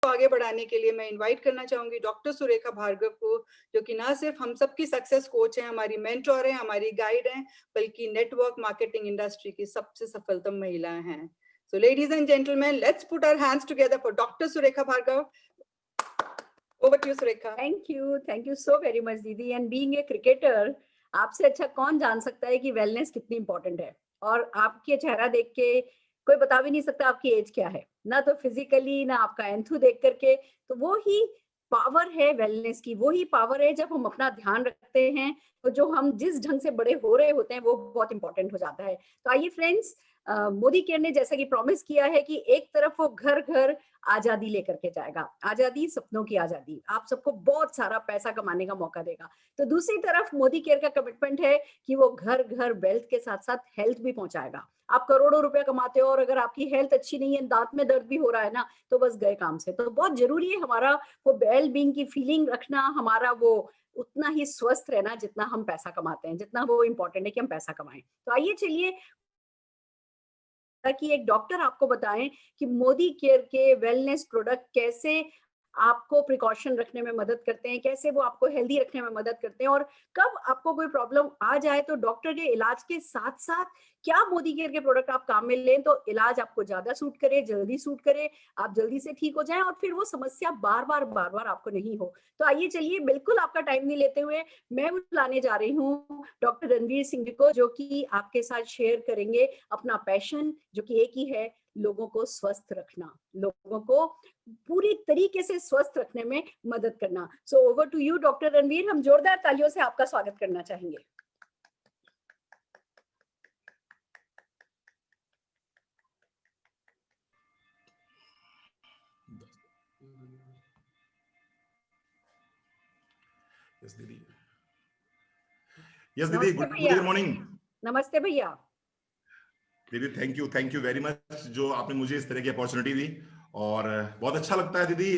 आगे बढ़ाने के लिए मैं इनवाइट करना चाहूंगी डॉक्टर सुरेखा भार्गव को, जो कि ना सिर्फ हम सबकी सक्सेस कोच हैं, हमारी मेंटोर हैं, हमारी गाइड हैं, बल्कि नेटवर्क मार्केटिंग इंडस्ट्री की सबसे सफलतम महिलाएं हैं। So ladies and gentlemen, let's put our hands together for Dr. Surekha Bhargav. Over to you, Surekha. Thank you so very much, दीदी. And being a cricketer, आपसे अच्छा कौन जान सकता है कि वेलनेस कितनी इंपॉर्टेंट है। और आपके चेहरा देख के कोई बता भी नहीं सकता आपकी एज क्या है, ना तो फिजिकली ना आपका एंथू देख करके। तो वो ही पावर है वेलनेस की, वो ही पावर है जब हम अपना ध्यान रखते हैं, तो जो हम जिस ढंग से बड़े हो रहे होते हैं वो बहुत इंपॉर्टेंट हो जाता है। तो आइए फ्रेंड्स, मोदी केयर ने जैसा कि प्रॉमिस किया है कि एक तरफ वो घर घर आजादी लेकर के जाएगा, आजादी सपनों की आजादी, आप सबको बहुत सारा पैसा कमाने का मौका देगा। तो दूसरी तरफ मोदी केयर का कमिटमेंट है कि वो घर घर वेल्थ के साथ साथ हेल्थ भी पहुंचाएगा। आप करोड़ों रुपया कमाते हो और अगर आपकी हेल्थ अच्छी नहीं है, दांत में दर्द भी हो रहा है ना, तो बस गए काम से। तो बहुत जरूरी है हमारा वो वेल बीइंग की फीलिंग रखना, हमारा वो उतना ही स्वस्थ रहना जितना हम पैसा कमाते हैं, जितना वो इम्पोर्टेंट है कि हम पैसा कमाएं। तो आइए चलिए ताकि एक डॉक्टर आपको बताएं कि मोदी केयर के वेलनेस प्रोडक्ट कैसे आपको प्रिकॉशन रखने में मदद करते हैं, कैसे वो आपको हेल्दी रखने में मदद करते हैं, और कब आपको कोई प्रॉब्लम आ जाए तो डॉक्टर के इलाज के साथ साथ क्या मोदी केयर के प्रोडक्ट आप काम में लें तो इलाज आपको ज्यादा सूट करे, जल्दी सूट करे, आप जल्दी से ठीक हो जाएं और फिर वो समस्या बार बार आपको नहीं हो। तो आइए चलिए, बिल्कुल आपका टाइम नहीं लेते हुए मैं बुलाने जा रही हूँ डॉक्टर रणवीर सिंह जी को, जो कि आपके साथ शेयर करेंगे अपना पैशन, जो कि एक ही है, लोगों को स्वस्थ रखना, लोगों को पूरी तरीके से स्वस्थ रखने में मदद करना। So over to you doctor Ranveer, हम जोरदार तालियों से आपका स्वागत करना चाहेंगे। यस दीदी, यस दीदी, गुड मॉर्निंग। नमस्ते भैया। दीदी थैंक यू वेरी मच जो आपने मुझे इस तरह की अपॉर्चुनिटी दी, और बहुत अच्छा लगता है दीदी।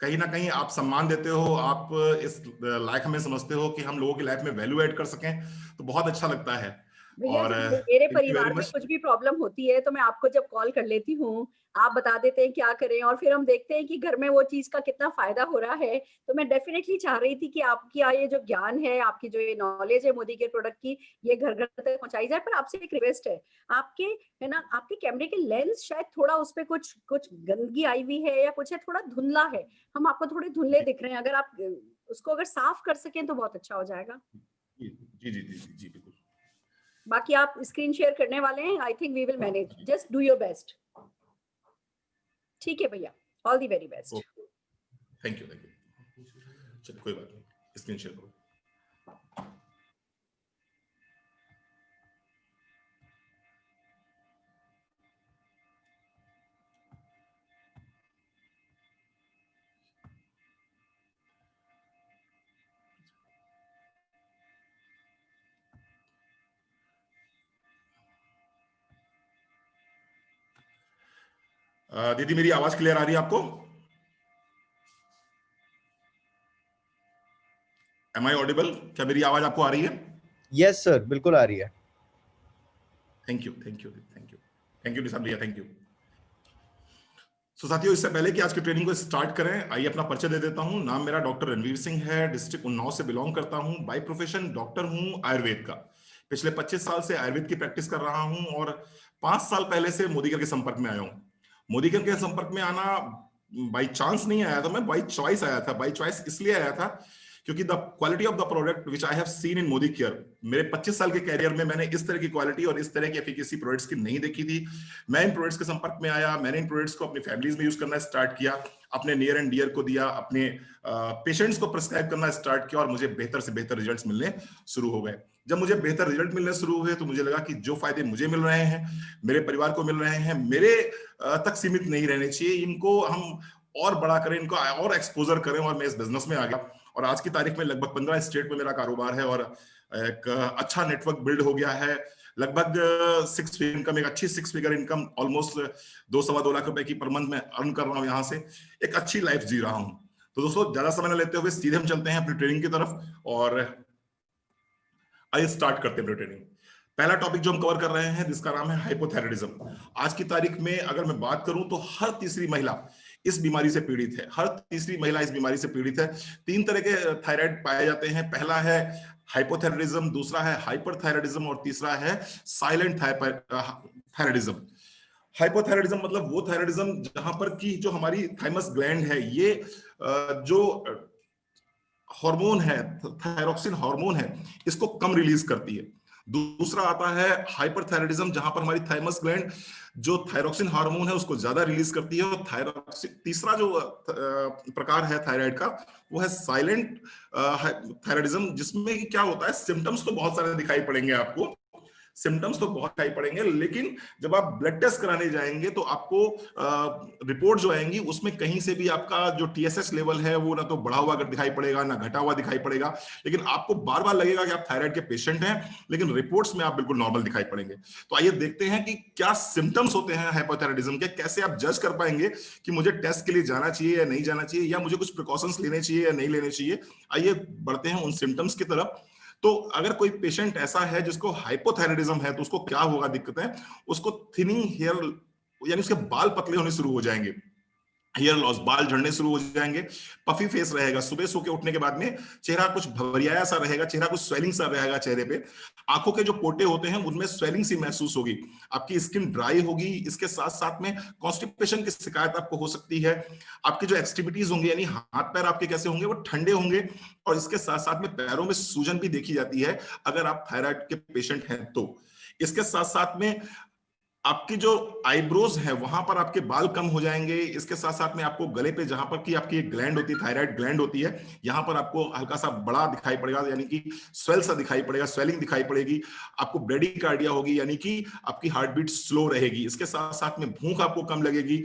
कहीं ना कहीं आप सम्मान देते हो, आप इस लायक हमें समझते हो कि हम लोगों की लाइफ में वैल्यू ऐड कर सकें, तो बहुत अच्छा लगता है। भैया और जब मेरे थैंक यू वेरी परिवार में मच। कुछ भी प्रॉब्लम होती है तो मैं आपको जब कॉल कर लेती हूँ, आप बता देते हैं क्या करें, और फिर हम देखते हैं कि घर में वो चीज का कितना फायदा हो रहा है। तो मैं डेफिनेटली चाह रही थी कि आपकी ये जो ज्ञान है, आपकी जो ये नॉलेज है मोदी के प्रोडक्ट की, ये घर घर तक पहुंचाई जाए। पर आपसे एक रिक्वेस्ट है, आपके है ना, आपके कैमरे के लेंस शायद थोड़ा उस पर कुछ कुछ गंदगी आई हुई है या कुछ है, थोड़ा धुंधला है, हम आपको थोड़े धुंधले दिख रहे हैं। अगर आप उसको अगर साफ कर सकें तो बहुत अच्छा हो जाएगा। जी जी जी जी जी बिल्कुल। बाकी आप स्क्रीन शेयर करने वाले हैं, I think we will manage, just do your best. ठीक है भैया, all the very best. Thank you चलिए कोई बात नहीं, स्क्रीन शेयर करो। दीदी मेरी आवाज क्लियर आ रही है आपको? Am I audible? क्या मेरी आवाज आपको आ रही है? यस सर, बिल्कुल आ रही है। थैंक यू निशान भैया, थैंक यू। सो साथियों, इससे पहले कि आज की ट्रेनिंग को स्टार्ट करें, आइए अपना परिचय दे देता हूं। नाम मेरा डॉक्टर रणवीर सिंह है, डिस्ट्रिक्ट उन्नाव से बिलोंग करता हूं। बाय प्रोफेशन डॉक्टर हूं आयुर्वेद का। पिछले 25 साल से आयुर्वेद की प्रैक्टिस कर रहा हूं और 5 साल पहले से मोदी केयर के संपर्क में आया हूं। मोदी केयर के संपर्क में आना बाई चांस नहीं आया था, मैं बाई चॉइस आया था। बाई चॉइस इसलिए आया था क्योंकि the quality of the product which I have seen in Modi care, मेरे 25 साल के कैरियर में मैंने इस तरह की क्वालिटी और इस तरह की एफिकेसी प्रोडक्ट्स की नहीं देखी थी। मैं इन प्रोडक्ट्स के संपर्क में आया, मैंने इन प्रोडक्ट्स को अपनी फैमिलीज में यूज करना स्टार्ट किया, अपने नियर एंड डियर को दिया, अपने पेशेंट्स को प्रिस्क्राइब करना स्टार्ट किया और मुझे बेहतर से बेहतर रिजल्ट्स मिलने शुरू हो गए। जब मुझे बेहतर रिजल्ट मिलने शुरू हुए तो मुझे लगा कि जो फायदे मुझे मिल रहे हैं, मेरे परिवार को मिल रहे हैं, मेरे तक सीमित नहीं रहने चाहिए, इनको हम और बड़ा करें, इनको और एक्सपोजर करें। और मैं इस बिजनेस में आ गया और आज की तारीख में लगभग 15 स्टेट में मेरा कारोबार है और एक अच्छा नेटवर्क बिल्ड हो गया है। लगभग 6 फिगर इनकम, एक अच्छी 6 फिगर इनकम, ऑलमोस्ट 2-2.25 लाख रुपए की पर मंथ में अर्न कर रहा हूं। यहाँ से एक अच्छी लाइफ जी रहा हूं। तो दोस्तों, ज्यादा समय न लेते हुए सीधे हम चलते हैं अपनी ट्रेनिंग की तरफ और आइए स्टार्ट करते हैं अपनी ट्रेनिंग। पहला टॉपिक जो हम कवर कर रहे हैं जिसका नाम है हाइपोथायराइडिज्म। आज की तारीख में अगर मैं बात करूं तो हर तीसरी महिला इस बीमारी से पीड़ित है, हर तीसरी महिला इस बीमारी से पीड़ित है। 3 तरह के थायराइड पाए जाते हैं। पहला है हाइपोथायराइडिज्म, दूसरा है हाइपरथायराइडिज्म और तीसरा है साइलेंट थायराइडिज्म। हाइपोथायराइडिज्म मतलब वो थायराइडिज्म जहां पर की जो हमारी थाइमस ग्लैंड है, ये जो हार्मोन है, थायरोक्सिन हार्मोन है, इसको कम रिलीज करती है। दूसरा आता है हाइपरथायराइडिज्म, जहां पर हमारी थाइमस ग्लैंड जो थायरोक्सिन हार्मोन है उसको ज्यादा रिलीज करती है। और थायरोक्सिन तीसरा जो प्रकार है थायराइड का, वो है साइलेंट थायराइडिज्म, जिसमें क्या होता है, सिम्टम्स तो बहुत सारे दिखाई पड़ेंगे आपको, सिम्टम्स तो बहुत दिखाई पड़ेंगे, लेकिन जब आप ब्लड टेस्ट कराने जाएंगे तो आपको रिपोर्ट जो आएंगी उसमें कहीं से भी आपका जो TSH लेवल है वो ना तो बढ़ा हुआ दिखाई पड़ेगा ना घटा हुआ दिखाई पड़ेगा, लेकिन आपको बार बार लगेगा कि आप थायराइड के पेशेंट हैं, लेकिन रिपोर्ट्स में आप बिल्कुल नॉर्मल दिखाई पड़ेंगे। तो आइए देखते हैं कि क्या सिम्टम्स होते हैं हाइपोथायराइडिज्म के, कैसे आप जज कर पाएंगे कि मुझे टेस्ट के लिए जाना चाहिए या नहीं जाना चाहिए, या मुझे कुछ प्रिकॉशंस लेने चाहिए या नहीं लेने चाहिए। आइए बढ़ते हैं उन सिम्टम्स की तरफ। तो अगर कोई पेशेंट ऐसा है जिसको हाइपोथायराइडिज्म है, तो उसको क्या होगा दिक्कत है, उसको थिनिंग हेयर, यानी उसके बाल पतले होने शुरू हो जाएंगे, हेयर लॉस, बाल झड़ने शुरू हो जाएंगे, पफी फेस रहेगा, सुबह सो के उठने के बाद में चेहरा कुछ भवरियाया सा रहेगा, चेहरा कुछ स्वेलिंग सा रहेगा चेहरे पे, आंखों के जो पोटे होते हैं उनमें स्वेलिंग सी महसूस होगी, आपकी स्किन ड्राई होगी, इसके साथ साथ में कॉन्स्टिपेशन की शिकायत आपको हो सकती है, आपकी जो एक्सट्रीमिटीज होंगे यानी हाथ पैर आपके कैसे होंगे, वो ठंडे होंगे, और इसके साथ साथ में पैरों में सूजन भी देखी जाती है अगर आप थायराइड के पेशेंट हैं तो। इसके साथ साथ में आपकी जो आईब्रोज है वहां पर आपके बाल कम हो जाएंगे। इसके साथ साथ में आपको गले पे, जहां पर की आपकी एक ग्लैंड होती है, थायराइड ग्लैंड होती है, यहां पर आपको हल्का सा बड़ा दिखाई पड़ेगा, यानी कि स्वेल सा दिखाई पड़ेगा, स्वेलिंग दिखाई पड़ेगी, आपको ब्रेडिकार्डिया होगी, यानी कि आपकी हार्ट बीट स्लो रहेगी। इसके साथ साथ में भूख आपको कम लगेगी,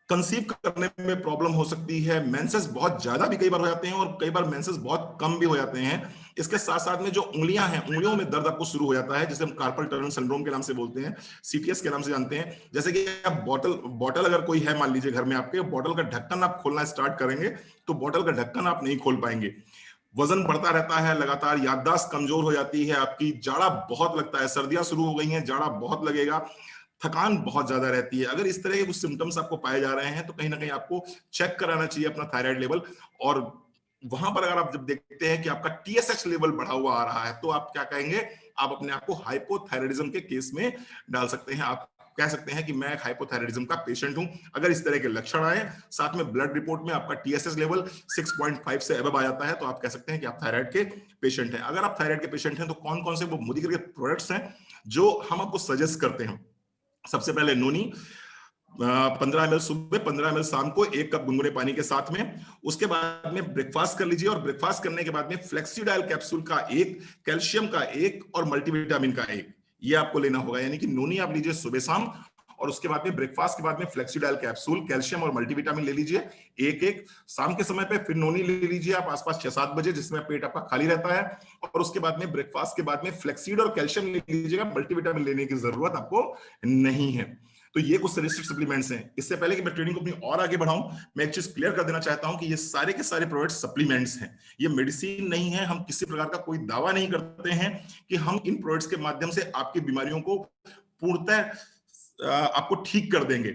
कंसीव करने में प्रॉब्लम हो सकती है, मेंसेस बहुत ज्यादा भी कई बार हो जाते हैं और कई बार मेंसेस बहुत कम भी हो जाते हैं। इसके साथ साथ में जो उंगलियां हैं, उंगलियों में दर्द आपको शुरू हो जाता है, जिसे हम कार्पल टनल सिंड्रोम के नाम से बोलते हैं, CTS के नाम से जानते हैं। जैसे कि आप बॉटल अगर कोई है मान लीजिए घर में आपके, बॉटल का ढक्कन आप खोलना स्टार्ट करेंगे तो बॉटल का ढक्कन आप नहीं खोल पाएंगे, वजन बढ़ता रहता है लगातार, याददाश्त कमजोर हो जाती है आपकी, जाड़ा बहुत लगता है, सर्दियां शुरू हो गई हैं, जाड़ा बहुत लगेगा, थकान बहुत ज्यादा रहती है। अगर इस तरह के कुछ सिम्टम्स आपको पाए जा रहे हैं तो कहीं ना कहीं आपको चेक कराना चाहिए अपना थायराइड लेवल। और वहां पर अगर आप जब देखते हैं कि आपका TSH लेवल बढ़ा हुआ आ रहा है तो आप क्या कहेंगे, आप अपने आप को हाइपोथायराइडिज्म के केस में डाल सकते हैं। आप कह सकते हैं कि मैं एक हाइपोथायराइडिज्म का पेशेंट हूं। अगर इस तरह के लक्षण आए, साथ में ब्लड रिपोर्ट में आपका TSH लेवल 6.5 से अबव आ जाता है, तो आप कह सकते हैं कि आप थायराइड के पेशेंट हैं। अगर आप थायराइड के पेशेंट हैं तो कौन कौन से वो मोदी के प्रोडक्ट्स हैं जो हम आपको सजेस्ट करते हैं। सबसे पहले नोनी 15 ml सुबह, 15 ml शाम को, 1 कप गुनगुने पानी के साथ में। उसके बाद में ब्रेकफास्ट कर लीजिए और ब्रेकफास्ट करने के बाद में फ्लेक्सीडाइल कैप्सूल का 1, कैल्शियम का 1 और मल्टीविटामिन का 1, ये आपको लेना होगा। यानी कि नोनी आप लीजिए सुबह शाम, और उसके बाद में ब्रेकफास्ट के बाद में फ्लेक्सीडाइल कैप्सूल, कैल्शियम और मल्टीविटामिन ले लीजिए 1-1। शाम के समय पे फिर नोनी ले लीजिए आप आसपास 6-7 बजे, जिसमें पेट आपका खाली रहता है, और उसके बाद में ब्रेकफास्ट के बाद में फ्लेक्सीड और कैल्शियम ले लीजिएगा, मल्टीविटामिन लेने की जरूरत आपको नहीं है। तो ये कुछ सजेस्टेड सप्लीमेंट्स हैं। इससे पहले कि मैं ट्रेनिंग को अपनी और आगे बढ़ाऊं, मैं एक चीज क्लियर कर देना चाहता हूं कि ये सारे के सारे प्रोडक्ट सप्लीमेंट्स हैं, ये मेडिसिन नहीं है। हम किसी प्रकार का कोई दावा नहीं करते हैं कि हम इन प्रोडक्ट्स के माध्यम से आपकी बीमारियों को पूर्णतः आपको ठीक कर देंगे।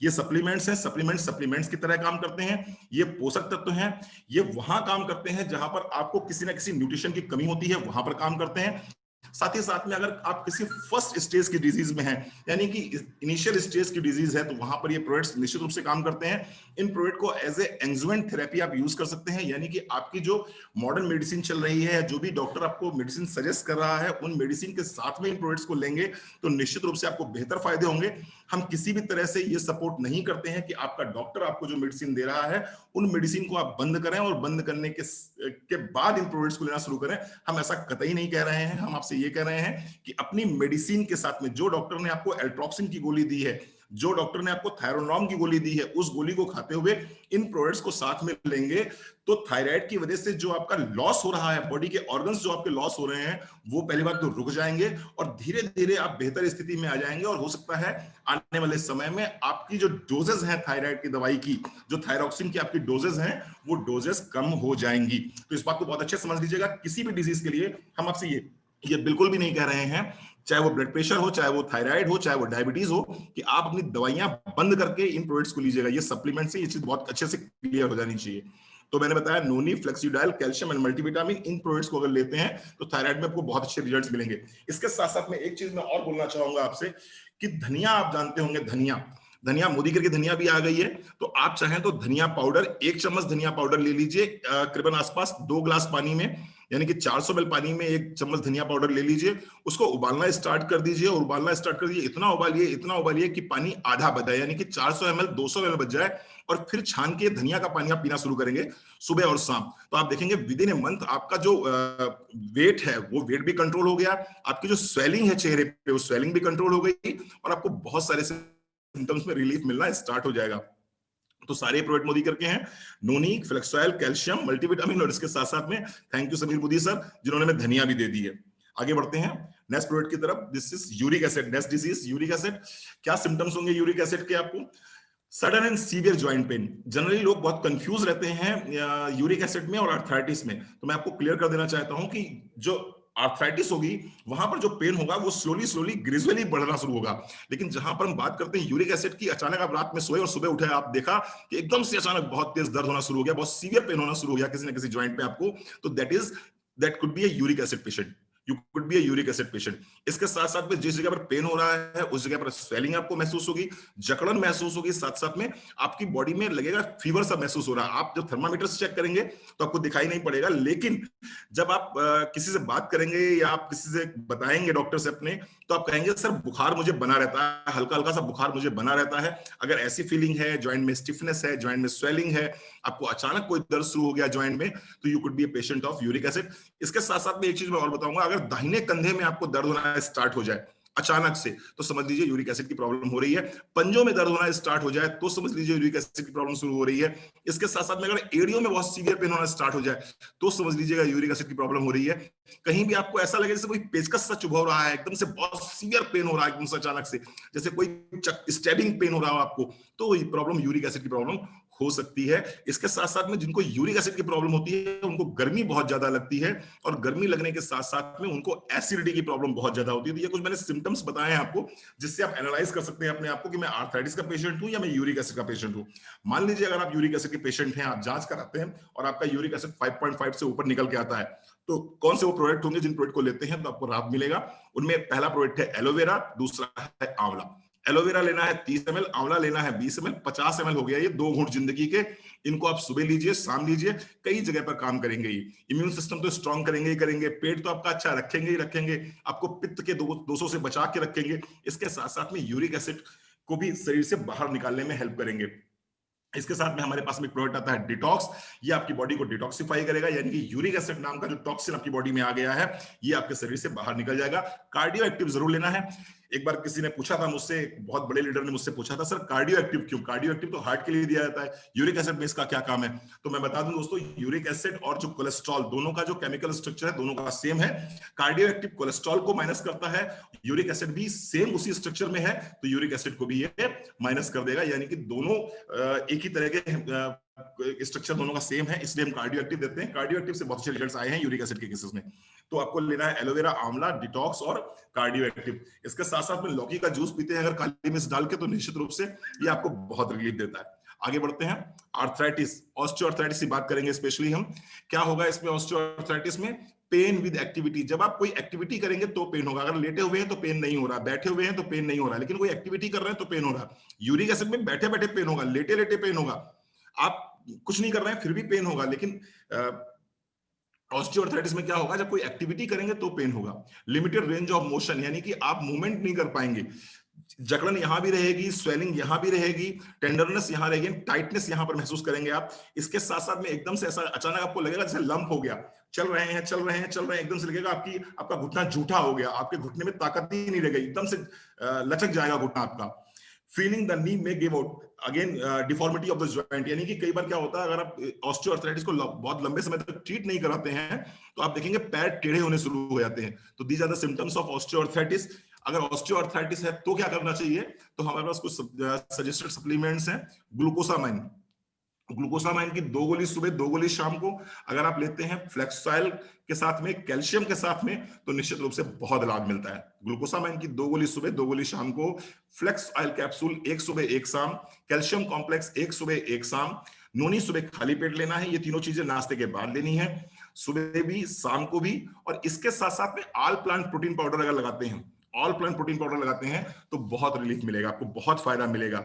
ये सप्लीमेंट्स हैं, सप्लीमेंट्स की तरह काम करते हैं। ये पोषक तत्व हैं, ये वहां काम करते हैं जहां पर आपको किसी ना किसी न्यूट्रिशन की कमी होती है, वहां पर काम करते हैं। साथ ही साथ में अगर आप किसी फर्स्ट स्टेज की डिजीज में हैं, यानी कि इनिशियल स्टेज की डिजीज है, तो वहां पर ये प्रोडक्ट्स निश्चित रूप से काम करते हैं। इन प्रोडक्ट को एज ए एंजुएंट थेरेपी आप यूज कर सकते हैं, यानी कि आपकी जो मॉडर्न मेडिसिन चल रही है, जो भी डॉक्टर आपको मेडिसिन सजेस्ट कर रहा है, उन मेडिसिन के साथ में इन प्रोडक्ट्स को लेंगे तो निश्चित रूप से आपको बेहतर फायदे होंगे। हम किसी भी तरह से ये सपोर्ट नहीं करते हैं कि आपका डॉक्टर आपको जो मेडिसिन दे रहा है उन मेडिसिन को आप बंद करें और बंद करने के बाद इन प्रोडक्ट्स को लेना शुरू करें। हम ऐसा कतई नहीं कह रहे हैं। हम आपसे ये कह रहे हैं कि अपनी मेडिसिन के साथ में, जो डॉक्टर ने आपको एल्ट्रोक्सिन की गोली दी है, जो डॉक्टर ने आपको थायरोनॉर्म की गोली दी है, उस गोली को खाते हुए इन प्रोडक्ट्स को साथ में लेंगे तो थायराइड की वजह से जो आपका लॉस हो रहा है, बॉडी के ऑर्गन्स जो आपके लॉस हो रहे हैं, वो पहली बात तो रुक जाएंगे और धीरे धीरे आप बेहतर स्थिति में आ जाएंगे। और हो सकता है आने वाले समय में आपकी जो डोजेस हैं थायराइड की दवाई की, जो थायरोक्सिन की आपकी डोजेस हैं, वो डोजेस कम हो जाएंगी। तो इस बात को बहुत अच्छे समझ लीजिएगा। किसी भी डिजीज के लिए हम आपसे ये बिल्कुल भी नहीं कह रहे हैं चाहे वो ब्लड प्रेशर हो, चाहे वो थायराइड हो, चाहे वो डायबिटीज हो, कि आप अपनी दवाइयां बंद करके इन प्रोडक्ट्स को लीजिएगा। ये सप्लीमेंट से ये चीज बहुत अच्छे से क्लियर हो जानी चाहिए। तो मैंने बताया noni, Flexidyl, calcium and multivitamin, इन प्रोडक्ट्स को अगर लेते हैं तो थायराइड में आपको बहुत अच्छे रिजल्ट्स मिलेंगे। इसके साथ साथ में एक चीज मैं और बोलना चाहूंगा आपसे कि धनिया आप जानते होंगे, धनिया धनिया मोदी करके धनिया भी आ गई है। तो आप चाहें तो धनिया पाउडर, 1 चम्मच धनिया पाउडर ले लीजिए, करीबन आसपास 2 ग्लास पानी में, यानी कि 400 ml पानी में 1 चम्मच धनिया पाउडर ले लीजिए, उसको उबालना स्टार्ट कर दीजिए। और उबालना स्टार्ट कर दीजिए, इतना उबालिए कि पानी आधा बच जाए, यानी कि 400 ml 200 ml बच जाए। और फिर छान के धनिया का पानी आप पीना शुरू करेंगे सुबह और शाम। तो आप देखेंगे विद इन ए मंथ आपका जो वेट है वो वेट भी कंट्रोल हो गया, आपकी जो स्वेलिंग है चेहरे पे वो स्वेलिंग भी कंट्रोल हो गई, और आपको बहुत सारे सिम्टम्स में रिलीफ मिलना स्टार्ट हो जाएगा। तो सारे प्रोडक्ट मोदी करके हैं, नोनी, फ्लेक्सॉइल, कैल्शियम, मल्टीविटामिन, और इसके साथ साथ में thank you Sameer Modi sir जिन्होंने हमें धनिया भी दे दी है। आगे बढ़ते हैं नेक्स्ट प्रोडक्ट की तरफ। This is uric acid, next disease uric acid. क्या सिम्टम्स होंगे यूरिक एसिड के आपको? Sudden and severe joint pain. Generally लोग बहुत कंफ्यूज रहते हैं यूरिक एसिड में और आर्थराइटिस में। तो मैं आपको क्लियर कर देना चाहता हूं कि जो आर्थराइटिस होगी वहां पर जो पेन होगा वो स्लोली ग्रेजुअली बढ़ना शुरू होगा। लेकिन जहां पर हम बात करते हैं यूरिक एसिड की, अचानक आप रात में सोए और सुबह उठे, आप देखा कि एकदम से अचानक बहुत तेज दर्द होना शुरू हो गया, बहुत सीवियर पेन होना शुरू हो गया किसी ना किसी जॉइंट पे आपको, तो that could be A uric acid patient. You could be A uric acid patient. इसके साथ साथ में जिस जगह पर पेन हो रहा है उस जगह पर स्वेलिंग आपको महसूस होगी, जकड़न महसूस होगी, साथ साथ में आपकी बॉडी में लगेगा फीवर सा महसूस हो रहा है। आप जब थर्मामीटर से चेक करेंगे तो आपको दिखाई नहीं पड़ेगा, लेकिन जब आप किसी से बात करेंगे या आप किसी से बताएंगे डॉक्टर से अपने, तो आप कहेंगे सर बुखार मुझे बना रहता है, हल्का हल्का सा बुखार मुझे बना रहता है। अगर ऐसी फीलिंग है, जॉइंट में स्टिफनेस है, जॉइंट में स्वेलिंग है, आपको अचानक कोई दर्द शुरू हो गया जॉइंट में, तो you could be a patient of uric acid. इसके साथ साथ में एक चीज मैं और बताऊंगा, अगर दाहिने कंधे में आपको दर्द होना स्टार्ट हो जाए अचानक से, तो समझ लीजिए यूरिक एसिड की प्रॉब्लम हो रही है। पंजों में दर्द होना स्टार्ट हो जाए तो समझ लीजिए यूरिक एसिड की प्रॉब्लम शुरू हो रही है। इसके साथ साथ में अगर एड़ियों में बहुत सीवियर पेन होना स्टार्ट हो जाए तो समझ लीजिएगा यूरिक एसिड की प्रॉब्लम हो रही है। कहीं भी आपको ऐसा लगे जैसे कोई पेचकस सा चुभ रहा है, एकदम से बहुत सीवियर पेन हो रहा है एकदम से अचानक से, जैसे कोई स्टैबिंग पेन हो रहा हो आपको, तो ये प्रॉब्लम यूरिक एसिड की प्रॉब्लम हो सकती है। इसके साथ साथ में जिनको यूरिक एसिड की प्रॉब्लम होती है उनको गर्मी बहुत ज्यादा लगती है, और गर्मी लगने के साथ साथ में उनको एसिडिटी की प्रॉब्लम बहुत ज्यादा होती है। तो ये कुछ मैंने सिम्टम्स बताए हैं आपको, जिससे आप एनालाइज कर सकते हैं अपने आप को कि मैं आर्थराइटिस का पेशेंट हूं या मैं यूरिक एसिड का पेशेंट हूं। मान लीजिए अगर आप यूरिक एसिड के पेशेंट हैं, आप जांच कराते हैं और आपका यूरिक एसिड 5.5 से ऊपर निकल के आता है, तो कौन से वो प्रोडक्ट होंगे जिन प्रोडक्ट को लेते हैं तो आपको राहत मिलेगा। उनमें पहला प्रोडक्ट है एलोवेरा, दूसरा है आंवला। एलोवेरा लेना है 30 ml, आंवला लेना है 20 ml, 50 ml हो गया ये 2 घूंट जिंदगी के। इनको आप सुबह लीजिए, शाम लीजिए, कई जगह पर काम करेंगे। ये इम्यून सिस्टम तो स्ट्रांग करेंगे ही करेंगे, पेट तो आपका अच्छा रखेंगे ही रखेंगे, आपको पित्त के दोषों से बचा के रखेंगे। इसके साथ साथ में यूरिक एसिड को भी शरीर से बाहर निकालने में हेल्प करेंगे। इसके साथ में हमारे पास में एक प्रोडक्ट आता है डिटॉक्स। ये आपकी बॉडी को डिटॉक्सिफाई करेगा, यानी कि यूरिक एसिड नाम का जो टॉक्सिन आपकी बॉडी में आ गया है ये आपके शरीर से बाहर निकल जाएगा। कार्डियो एक्टिव जरूर लेना है। एक बार किसी ने पूछा था मुझसे, बहुत बड़े लीडर ने मुझसे पूछा था, सर कार्डियो एक्टिव क्यों? कार्डियो एक्टिव तो हार्ट के लिए दिया जाता है, यूरिक एसिड में इसका क्या काम है? तो मैं बता दूं दोस्तों, यूरिक एसिड और जो कोलेस्ट्रॉल, दोनों का जो केमिकल स्ट्रक्चर है दोनों का सेम है। कार्डियो एक्टिव कोलेस्ट्रॉल को माइनस करता है, यूरिक एसिड भी सेम उसी स्ट्रक्चर में है, तो यूरिक एसिड को भी ये माइनस कर देगा। यानी कि दोनों एक ही तरह के स्ट्रक्चर, दोनों का सेम है, इसलिए हम कार्डियो एक्टिव देते हैं। कार्डियो एक्टिव से बहुत अच्छे रिजल्ट्स आए हैं यूरिक एसिड के केसेस में। तो आपको लेना है एलोवेरा, आंवला, डिटॉक्स और कार्डियो एक्टिव। इसके साथ साथ में लौकी का जूस पीते हैं अगर काली मिर्च डाल के, तो निश्चित रूप से ये आपको बहुत रिलीफ देता है। आगे बढ़ते हैं, आर्थराइटिस, ऑस्टियोआर्थराइटिस की बात करेंगे स्पेशली हम। क्या होगा इसमें ऑस्टियोआर्थराइटिस में? Pain with activity. जब आप कोई एक्टिविटी करेंगे तो पेन होगा। अगर लेटे हुए हैं तो पेन नहीं हो रहा, बैठे हुए हैं तो पेन नहीं हो रहा, लेकिन कोई एक्टिविटी कर रहे हैं तो पेन हो रहा। यूरिक एसिड में बैठे बैठे पेन होगा, लेटे लेटे पेन होगा, आप कुछ नहीं कर रहे हैं फिर भी पेन होगा। लेकिन ऑस्टियोआर्थराइटिस में क्या होगा? जब कोई एक्टिविटी करेंगे तो पेन होगा। लिमिटेड रेंज ऑफ मोशन, यानी कि आप मूवमेंट नहीं कर पाएंगे, जकड़न यहां भी रहेगी, स्वेलिंग यहां भी रहेगी, टेंडरनेस यहां रहेगी, टाइटनेस यहां पर महसूस करेंगे आप। इसके साथ साथ में एकदम से ऐसा अचानक आपको लगेगा जैसे लंप हो गया, चल रहे हैं एकदम से लगेगा आपका घुटना झूठा हो गया, आपके घुटने में ताकत ही नहीं रहेगी, एकदम से लचक जाएगा घुटना आपका। Feeling the knee may give out, again deformity of the joint, यानी कि कई बार क्या होता है, अगर आप ऑस्टियोआर्थराइटिस को बहुत लंबे समय तक ट्रीट नहीं कराते हैं तो आप देखेंगे पैर टेढ़े होने शुरू हो जाते हैं। तो these are the symptoms of osteoarthritis. अगर ऑस्टियोआर्थराइटिस है तो क्या करना चाहिए? तो हमारे पास कुछ सजेस्टेड सप्लीमेंट्स हैं। ग्लूकोसामाइन, ग्लूकोसामाइन की 2 गोली सुबह 2 गोली शाम को अगर आप लेते हैं फ्लेक्सॉइल के साथ में, कैल्शियम के साथ में, तो निश्चित रूप से बहुत लाभ मिलता है। ग्लूकोसामाइन की 2 गोली सुबह 2 गोली शाम को, फ्लेक्स ऑयल कैप्सूल 1 सुबह 1 शाम, कैल्शियम कॉम्प्लेक्स 1 सुबह 1 शाम, नोनी सुबह खाली पेट लेना है। ये तीनों चीजें नाश्ते के बाद लेनी है, सुबह भी शाम को भी। और इसके साथ साथ में ऑल प्लांट प्रोटीन पाउडर अगर लगाते हैं, ऑल प्लांट प्रोटीन पाउडर लगाते हैं तो बहुत रिलीफ मिलेगा आपको, बहुत फायदा मिलेगा।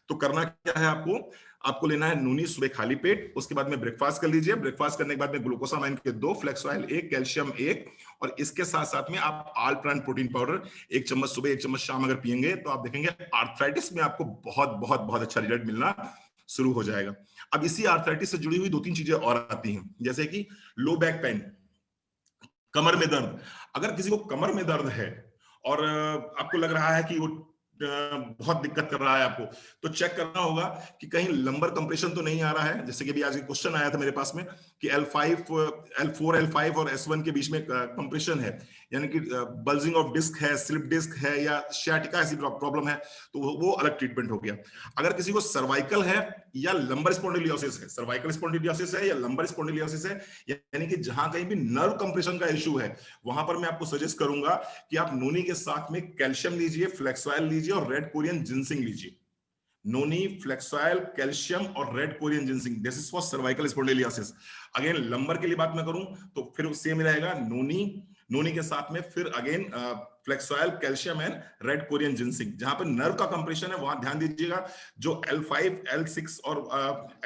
तो करना क्या है आपको, आपको लेना है नूनी सुबह खाली पेट, उसके बाद में ब्रेकफास्ट कर लीजिए। ब्रेकफास्ट करने के बाद में ग्लूकोसामाइन के 2, फ्लेक्स ऑयल 1, कैल्शियम 1, और इसके साथ साथ में आप ऑल प्लांट प्रोटीन पाउडर 1 चम्मच सुबह 1 चम्मच शाम अगर पिएंगे तो आप देखेंगे आर्थराइटिस में आपको बहुत बहुत बहुत अच्छा रिजल्ट मिलना शुरू हो जाएगा। अब इसी आर्थराइटिस से जुड़ी हुई 2-3 चीजें और आती हैं, जैसे कि लो बैक पेन, कमर में दर्द। अगर किसी को कमर में दर्द है और आपको लग रहा है कि वो बहुत दिक्कत कर रहा है आपको, तो चेक करना होगा कि कहीं लंबर कंप्रेशन तो नहीं आ रहा है। जैसे कि अभी आज क्वेश्चन आया था मेरे पास में कि L4, L5 और S1 के बीच में कंप्रेशन है, यानी कि बल्जिंग ऑफ डिस्क है, स्लिप डिस्क है, या शियाटिका ऐसी प्रॉब्लम है, तो वो अलग ट्रीटमेंट हो गया। अगर किसी को सर्वाइकल है या लंबर स्पॉन्डिलोसिस है, सर्वाइकल स्पॉन्डिलोसिस है या लंबर स्पॉन्डिलोसिस है, यानी कि जहां कहीं भी नर्व कंप्रेशन का इश्यू है, वहां पर मैं आपको सजेस्ट करूंगा कि आप नोनी के साथ में कैल्शियम लीजिए, फ्लेक्सॉइल लीजिए और रेड कोरियन जिंसिंग लीजिए। नोनी, फ्लेक्सॉइल, कैल्शियम और red Korean ginseng, this is for cervical spondylosis. Again lumbar के लिए बात मैं करूं तो फिर सेम रहेगा, नोनी के साथ में फिर again Flexoil, calcium and red Korean ginseng. जहां पर नर्व का कंप्रेशन है वहां ध्यान दीजिएगा। जो L5, L6 और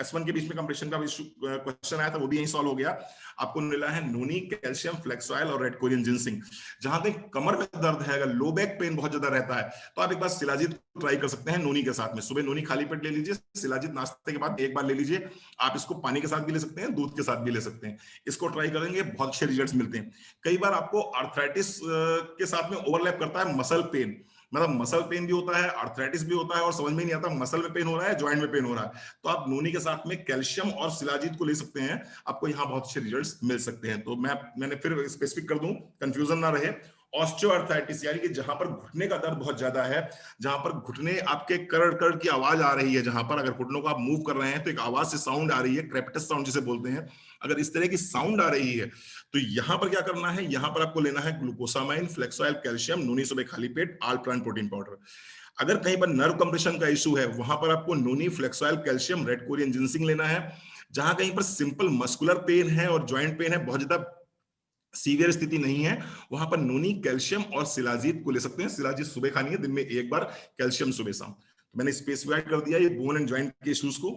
S1 के बीच में कंप्रेशन का क्वेश्चन आया था वो भी यही सॉल्व हो गया। आपको मिला है नोनी, कैल्शियम, फ्लेक्सॉइल और रेड कोरियन जिंसिंग। जहां तक कमर में दर्द है, अगर लो बैक पेन बहुत ज्यादा रहता है, तो आप एक बार शिलाजीत ट्राई कर सकते हैं नोनी के साथ में। सुबह नोनी खाली पेट ले लीजिए, शिलाजीत नाश्ते के बाद एक बार ले लीजिए। आप इसको पानी के साथ भी ले सकते हैं, दूध के साथ भी ले सकते हैं। इसको ट्राई करेंगे, बहुत अच्छे रिजल्ट्स मिलते हैं। कई बार आपको आर्थराइटिस के साथ में ओवरलैप करता है मसल पेन, मतलब मसल पेन भी होता है, आर्थराइटिस भी होता है, और समझ में नहीं आता मसल में पेन हो रहा है, जॉइंट में पेन हो रहा है, तो आप नोनी के साथ में कैल्शियम और शिलाजीत को ले सकते हैं। आपको यहाँ बहुत अच्छे रिजल्ट्स मिल सकते हैं। तो मैंने फिर स्पेसिफिक कर दूं, कंफ्यूजन ना रहे। ऑस्टियोआर्थराइटिस यानी कि जहां पर घुटने का दर्द बहुत ज्यादा है, जहां पर घुटने आपके करड़ करड़ की आवाज आ रही है, जहां पर अगर घुटनों को आप मूव कर रहे हैं तो एक आवाज से साउंड आ रही है, क्रेपिटस साउंड जिसे बोलते हैं, अगर इस तरह की साउंड आ रही है तो यहां पर क्या करना है, यहां पर आपको लेना है ग्लूकोसामाइन, फ्लेक्सॉइल, कैल्शियम, नोनी सुबह खाली पेट, ऑल प्लांट प्रोटीन पाउडर। अगर कहीं पर नर्व कंप्रेशन का इशू है, वहां पर आपको नोनी, Flexoil, calcium, red Korean ginseng लेना है। जहां कहीं पर सिंपल मस्कुलर पेन है और ज्वाइंट पेन है, बहुत ज्यादा सीवियर स्थिति नहीं है, वहां पर नोनी, कैल्शियम और शिलाजीत को ले सकते हैं। शिलाजीत सुबह खानी है, दिन में एक बार, कैल्शियम सुबह शाम। तो मैंने स्पेसिफाई कर दिया ये बोन एंड ज्वाइंट के इश्यूज को।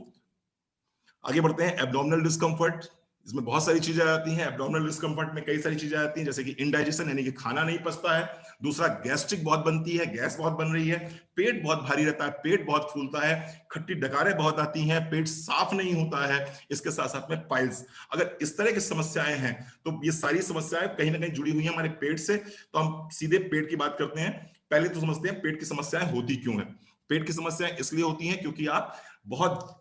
आगे बढ़ते हैं, एब्डोमिनल डिस्कम्फर्ट। इसमें बहुत सारी चीजें आती हैं। एब्डोमिनल डिस्कम्फर्ट में कई सारी चीजें आती हैं, जैसे कि इंडाइजेशन यानी कि खाना नहीं पचता है। दूसरा, गैस्ट्रिक बहुत बनती है, गैस बहुत बन रही है, पेट बहुत भारी रहता है, पेट बहुत फूलता है, खट्टी डकारें बहुत आती हैं, पेट साफ नहीं होता है, इसके साथ साथ में पाइल्स। अगर इस तरह की समस्याएं हैं तो ये सारी समस्याएं कहीं ना कहीं जुड़ी हुई हैं हमारे पेट से। तो हम सीधे पेट की बात करते हैं। पहले तो समझते हैं पेट की समस्याएं होती क्यों है। पेट की समस्याएं इसलिए होती हैं क्योंकि आप बहुत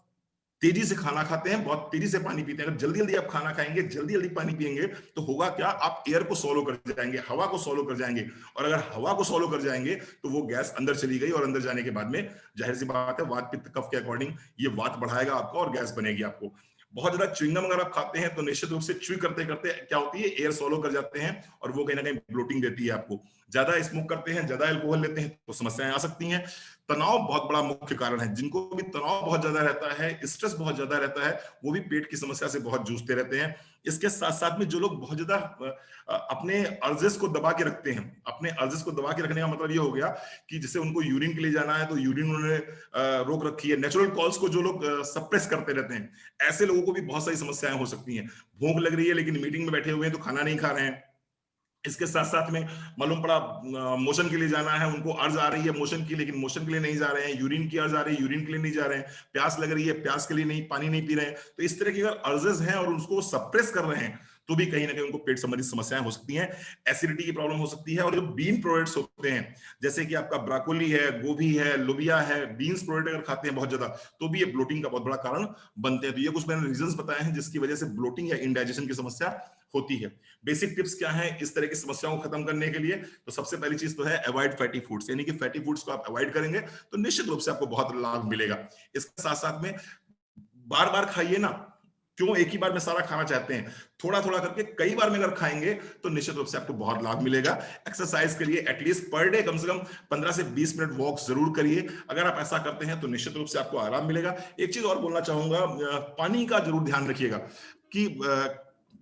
तेजी से खाना खाते हैं, बहुत तेजी से पानी पीते हैं। अगर जल्दी जल्दी आप खाना खाएंगे, जल्दी जल्दी पानी पिएंगे, तो होगा क्या, आप एयर को सोलो कर जाएंगे, हवा को सोलो कर जाएंगे। और अगर हवा को सोलो कर जाएंगे तो वो गैस अंदर चली गई, और अंदर जाने के बाद में जाहिर सी बात है वात पित्त कफ के अकॉर्डिंग ये वात बढ़ाएगा आपको और गैस बनेगी आपको। बहुत ज्यादा च्युइंगम अगर आप खाते हैं तो निश्चित रूप से च्युई करते करते क्या होती है, एयर सोलो कर जाते हैं और वो कहीं ना कहीं ब्लोटिंग देती है आपको। ज्यादा स्मोक करते हैं, ज्यादा अल्कोहल लेते हैं तो समस्याएं आ सकती हैं। तनाव बहुत बड़ा मुख्य कारण है। जिनको भी तनाव बहुत ज्यादा रहता है, स्ट्रेस बहुत ज्यादा रहता है, वो भी पेट की समस्या से बहुत जूझते रहते हैं। इसके साथ साथ में जो लोग बहुत ज्यादा अपने अर्जेस को दबा के रखते हैं, अपने अर्जेस को दबा के रखने का मतलब ये हो गया कि जैसे उनको यूरिन के लिए जाना है तो यूरिन उन्होंने रोक रखी है। नेचुरल कॉल्स को जो लोग सप्रेस करते रहते हैं, ऐसे लोगों को भी बहुत सारी समस्याएं हो सकती हैं। भूख लग रही है लेकिन मीटिंग में बैठे हुए हैं तो खाना नहीं खा रहे हैं। इसके साथ साथ में मालूम पड़ा मोशन के लिए जाना है, उनको अर्ज आ रही है मोशन की, लेकिन मोशन के लिए नहीं जा रहे हैं। यूरिन की अर्ज आ रही है, यूरिन के लिए नहीं जा रहे हैं। प्यास लग रही है, प्यास के लिए नहीं, पानी नहीं पी रहे हैं। तो इस तरह की अगर अर्जेस हैं और उसको सप्रेस कर रहे हैं तो भी कहीं ना कहीं उनको पेट संबंधित समस्याएं हो सकती हैं। एसिडिटी की प्रॉब्लम हो सकती है। और जो बीन प्रोडक्ट्स होते हैं, जैसे कि आपका ब्रोकोली है, गोभी है, लोबिया है, बीन्स प्रोडक्ट अगर खाते हैं बहुत ज्यादा, तो भी ये ब्लोटिंग का बहुत बड़ा कारण बनते हैं। तो ये कुछ मैंने रीजंस बताए हैं जिसकी वजह से ब्लोटिंग या इंडाइजेशन की समस्या होती है। बेसिक टिप्स क्या है इस तरह की समस्याओं को खत्म करने के लिए? तो सबसे पहली चीज तो है अवॉइड फैटी फूड्स, यानी कि फैटी फूड्स को आप अवॉइड करेंगे तो निश्चित रूप से आपको बहुत लाभ मिलेगा। इसके साथ साथ में बार बार खाइए ना, क्यों एक ही बार में सारा खाना चाहते हैं? थोड़ा थोड़ा करके कई बार में अगर खाएंगे तो निश्चित रूप से आपको बहुत लाभ मिलेगा। एक्सरसाइज के लिए एटलीस्ट पर डे कम से कम 15 से 20 मिनट वॉक जरूर करिए। अगर आप ऐसा करते हैं तो निश्चित रूप से आपको आराम मिलेगा। एक चीज और बोलना चाहूंगा, पानी का जरूर ध्यान रखिएगा कि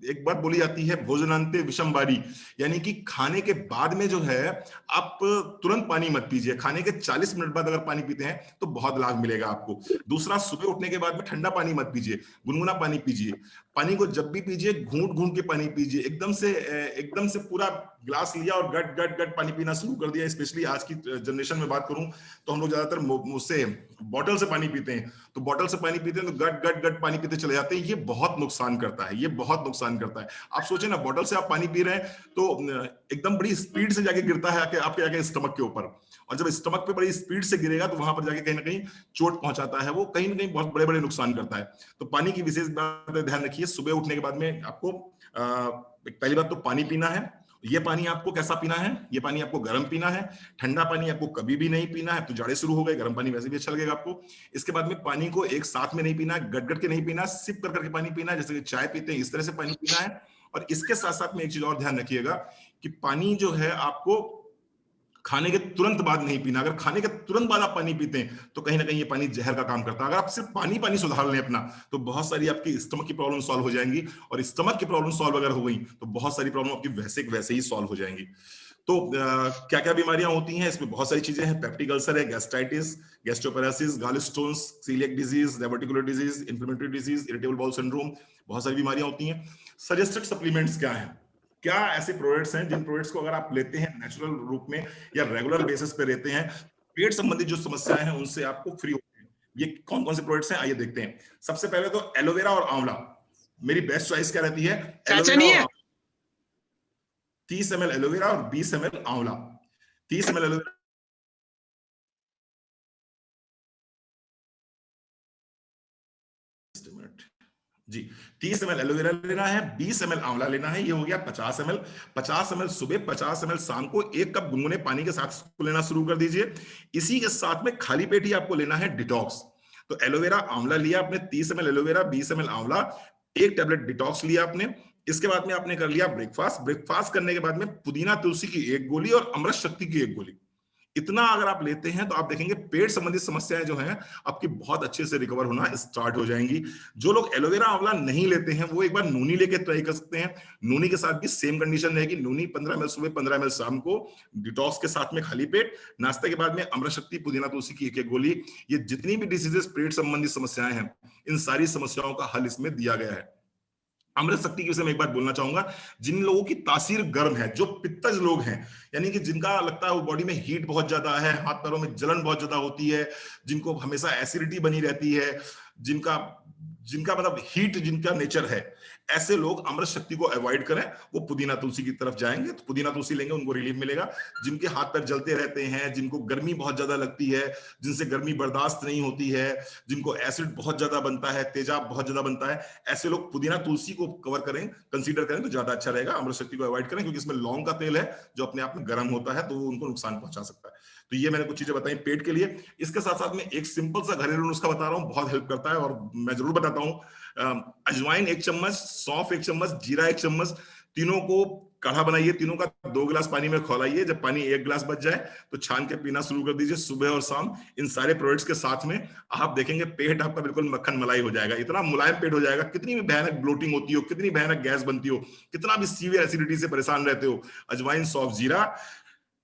एक बात बोली जाती है, भोजनांते विषम बारी, यानी कि खाने के बाद में जो है आप तुरंत पानी मत पीजिए। खाने के 40 मिनट बाद अगर पानी पीते हैं तो बहुत लाभ मिलेगा आपको। दूसरा, सुबह उठने के बाद में ठंडा पानी मत पीजिए, गुनगुना पानी पीजिए। पानी को जब भी पीजिए घूंट घूंट के पानी पीजिए। एकदम से पूरा ग्लास लिया और गट गट गट पानी पीना शुरू कर दिया। स्पेशली आज की जनरेशन में बात करूं तो हम लोग ज्यादातर मुझसे बॉटल से पानी पीते हैं, तो बॉटल से पानी पीते हैं तो गट गट गट पानी पीते चले जाते हैं। ये बहुत नुकसान करता है, ये बहुत नुकसान करता है। आप सोचे ना, बॉटल से आप पानी पी रहे हैं तो एकदम बड़ी स्पीड से जाके गिरता है आपके आगे स्टमक के ऊपर, और जब स्टमक पे बड़ी स्पीड से गिरेगा तो वहां पर जाके कहीं ना कहीं चोट पहुंचाता है, वो कहीं ना कहीं बहुत बड़े बड़े नुकसान करता है। तो पानी की विशेष बात ध्यान रखिए। सुबह उठने के बाद में आपको पहली बात तो पानी पीना है। ये पानी आपको कैसा पीना है? ये पानी आपको गर्म पीना है। ठंडा पानी आपको कभी भी नहीं पीना है, तो जाड़े शुरू हो गए, गर्म पानी वैसे भी अच्छा लगेगा आपको। इसके बाद में पानी को एक साथ में नहीं पीना है, गट गट के नहीं पीना, सिप कर करके पानी पीना है, जैसे कि चाय पीते हैं इस तरह से पानी पीना है। और इसके साथ साथ में एक चीज और ध्यान रखिएगा कि पानी जो है आपको खाने के तुरंत बाद नहीं पीना। अगर खाने के तुरंत बाद आप पानी पीते हैं तो कहीं ना कहीं ये पानी जहर का काम करता है। अगर आप सिर्फ पानी सुधार लें अपना, तो बहुत सारी आपकी स्टमक की प्रॉब्लम सॉल्व हो जाएंगी, और स्टमक की प्रॉब्लम सॉल्व अगर हो गई तो बहुत सारी प्रॉब्लम आपकी वैसे ही सॉल्व हो जाएंगी। तो क्या क्या बीमारियां होती हैं इसमें? बहुत सारी चीजें हैं। पेप्टिक अल्सर है, gastritis, gastroparesis, gallstones, coeliac disease, diverticular disease, inflammatory disease, irritable bowel syndrome, बहुत सारी बीमारियां होती हैं। सजेस्टेड सप्लीमेंट्स क्या हैं? क्या ऐसे प्रोडक्ट्स हैं जिन प्रोडक्ट्स को अगर आप लेते हैं नेचुरल रूप में या रेगुलर बेसिस पे लेते हैं, पेट संबंधित जो समस्याएं हैं उनसे आपको फ्री होते हैं? ये कौन कौन से प्रोडक्ट्स हैं, आइए देखते हैं। सबसे पहले तो एलोवेरा और आंवला। मेरी बेस्ट चॉइस क्या रहती है? एलोवेरा और 30 ml एलोवेरा और 20 ml आंवला। 30 ml एलोवेरा जी, 30 ml एलोवेरा लेना है, 20 ml आंवला लेना है, ये हो गया 50 ml। 50 ml सुबह, 50 ml शाम को, 1 कप गुनगुने पानी के साथ लेना शुरू कर दीजिए। इसी के साथ में खाली पेट ही आपको लेना है डिटॉक्स। तो एलोवेरा आंवला लिया आपने, 30 ml एलोवेरा, 20 ml आंवला, 1 टैबलेट डिटॉक्स लिया आपने। इसके बाद में आपने कर लिया ब्रेकफास्ट। ब्रेकफास्ट करने के बाद में पुदीना तुलसी की 1 गोली और अमृत शक्ति की 1 गोली। इतना अगर आप लेते हैं तो आप देखेंगे पेट संबंधित समस्याएं जो हैं आपकी बहुत अच्छे से रिकवर होना स्टार्ट हो जाएंगी। जो लोग एलोवेरा आंवला नहीं लेते हैं वो एक बार नूनी लेके ट्राई कर सकते हैं। नूनी के साथ भी सेम कंडीशन रहेगी। नूनी 15 ml सुबह, 15 ml शाम को, डिटॉक्स के साथ में खाली पेट। नाश्ते के बाद में अमृत शक्ति, पुदीना तुलसी की 1 गोली। ये जितनी भी डिसीजेस, पेट संबंधी समस्याएं हैं, इन सारी समस्याओं का हल इसमें दिया गया है। अमृत शक्ति के विषय में एक बात बोलना चाहूंगा। जिन लोगों की तासीर गर्म है, जो पित्तज लोग हैं, यानी कि जिनका लगता है वो बॉडी में हीट बहुत ज्यादा है, हाथ पैरों में जलन बहुत ज्यादा होती है, जिनको हमेशा एसिडिटी बनी रहती है, जिनका जिनका मतलब हीट जिनका नेचर है, ऐसे लोग अमृत शक्ति को अवॉइड करें। वो पुदीना तुलसी की तरफ जाएंगे तो पुदीना तुलसी लेंगे, उनको रिलीफ मिलेगा। जिनके हाथ पैर जलते रहते हैं, जिनको गर्मी बहुत ज्यादा लगती है, जिनसे गर्मी बर्दाश्त नहीं होती है, जिनको एसिड बहुत ज्यादा बनता है, तेजाब बहुत ज्यादा बनता है, ऐसे लोग पुदीना तुलसी को कवर करें, कंसीडर करें तो ज्यादा अच्छा रहेगा। अमृत शक्ति को अवॉइड करें क्योंकि इसमें लौंग का तेल है जो अपने आप में गर्म होता है, तो वो उनको नुकसान पहुंचा सकता है। तो ये मैंने कुछ चीजें बताई पेट के लिए। इसके साथ साथ में एक सिंपल सा घरेलू नुस्खा बता रहा हूँ, बहुत हेल्प करता है और मैं जरूर बताता हूँ। अजवाइन 1 चम्मच, सौंफ 1 चम्मच, जीरा 1 चम्मच, तीनों को काढ़ा बनाइए। तीनों का 2 गिलास पानी में खौलाइए। जब पानी 1 गिलास बच जाए तो छान के पीना शुरू कर दीजिए सुबह और शाम। इन सारे प्रोडक्ट्स के साथ में आप देखेंगे पेट आपका बिल्कुल मक्खन मलाई हो जाएगा, इतना मुलायम पेट हो जाएगा। कितनी भी भयानक ब्लोटिंग होती हो, कितनी भयानक गैस बनती हो, कितना भी सीवियर एसिडिटी से परेशान रहते हो, अजवाइन, सौंफ, जीरा,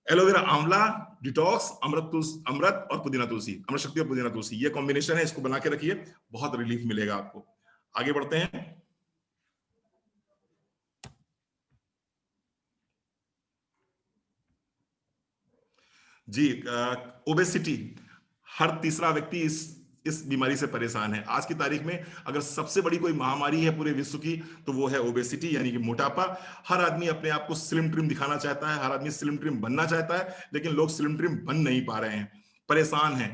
एलोवेरा, आंवला, डिटॉक्स, अमृत और पुदीना तुलसी, अमृत शक्ति और पुदीना तुलसी, ये कॉम्बिनेशन है। इसको बना के रखिए, बहुत रिलीफ मिलेगा आपको। आगे बढ़ते हैं। जी, ओबेसिटी, हर तीसरा व्यक्ति इस बीमारी से परेशान है। आज की तारीख में अगर सबसे बड़ी कोई महामारी है पूरे विश्व की तो वो है ओबेसिटी, यानी कि मोटापा। हर आदमी अपने आप को स्लिम ट्रिम दिखाना चाहता है, हर आदमी स्लिम ट्रिम बनना चाहता है, लेकिन लोग स्लिम ट्रिम बन नहीं पा रहे हैं, परेशान हैं।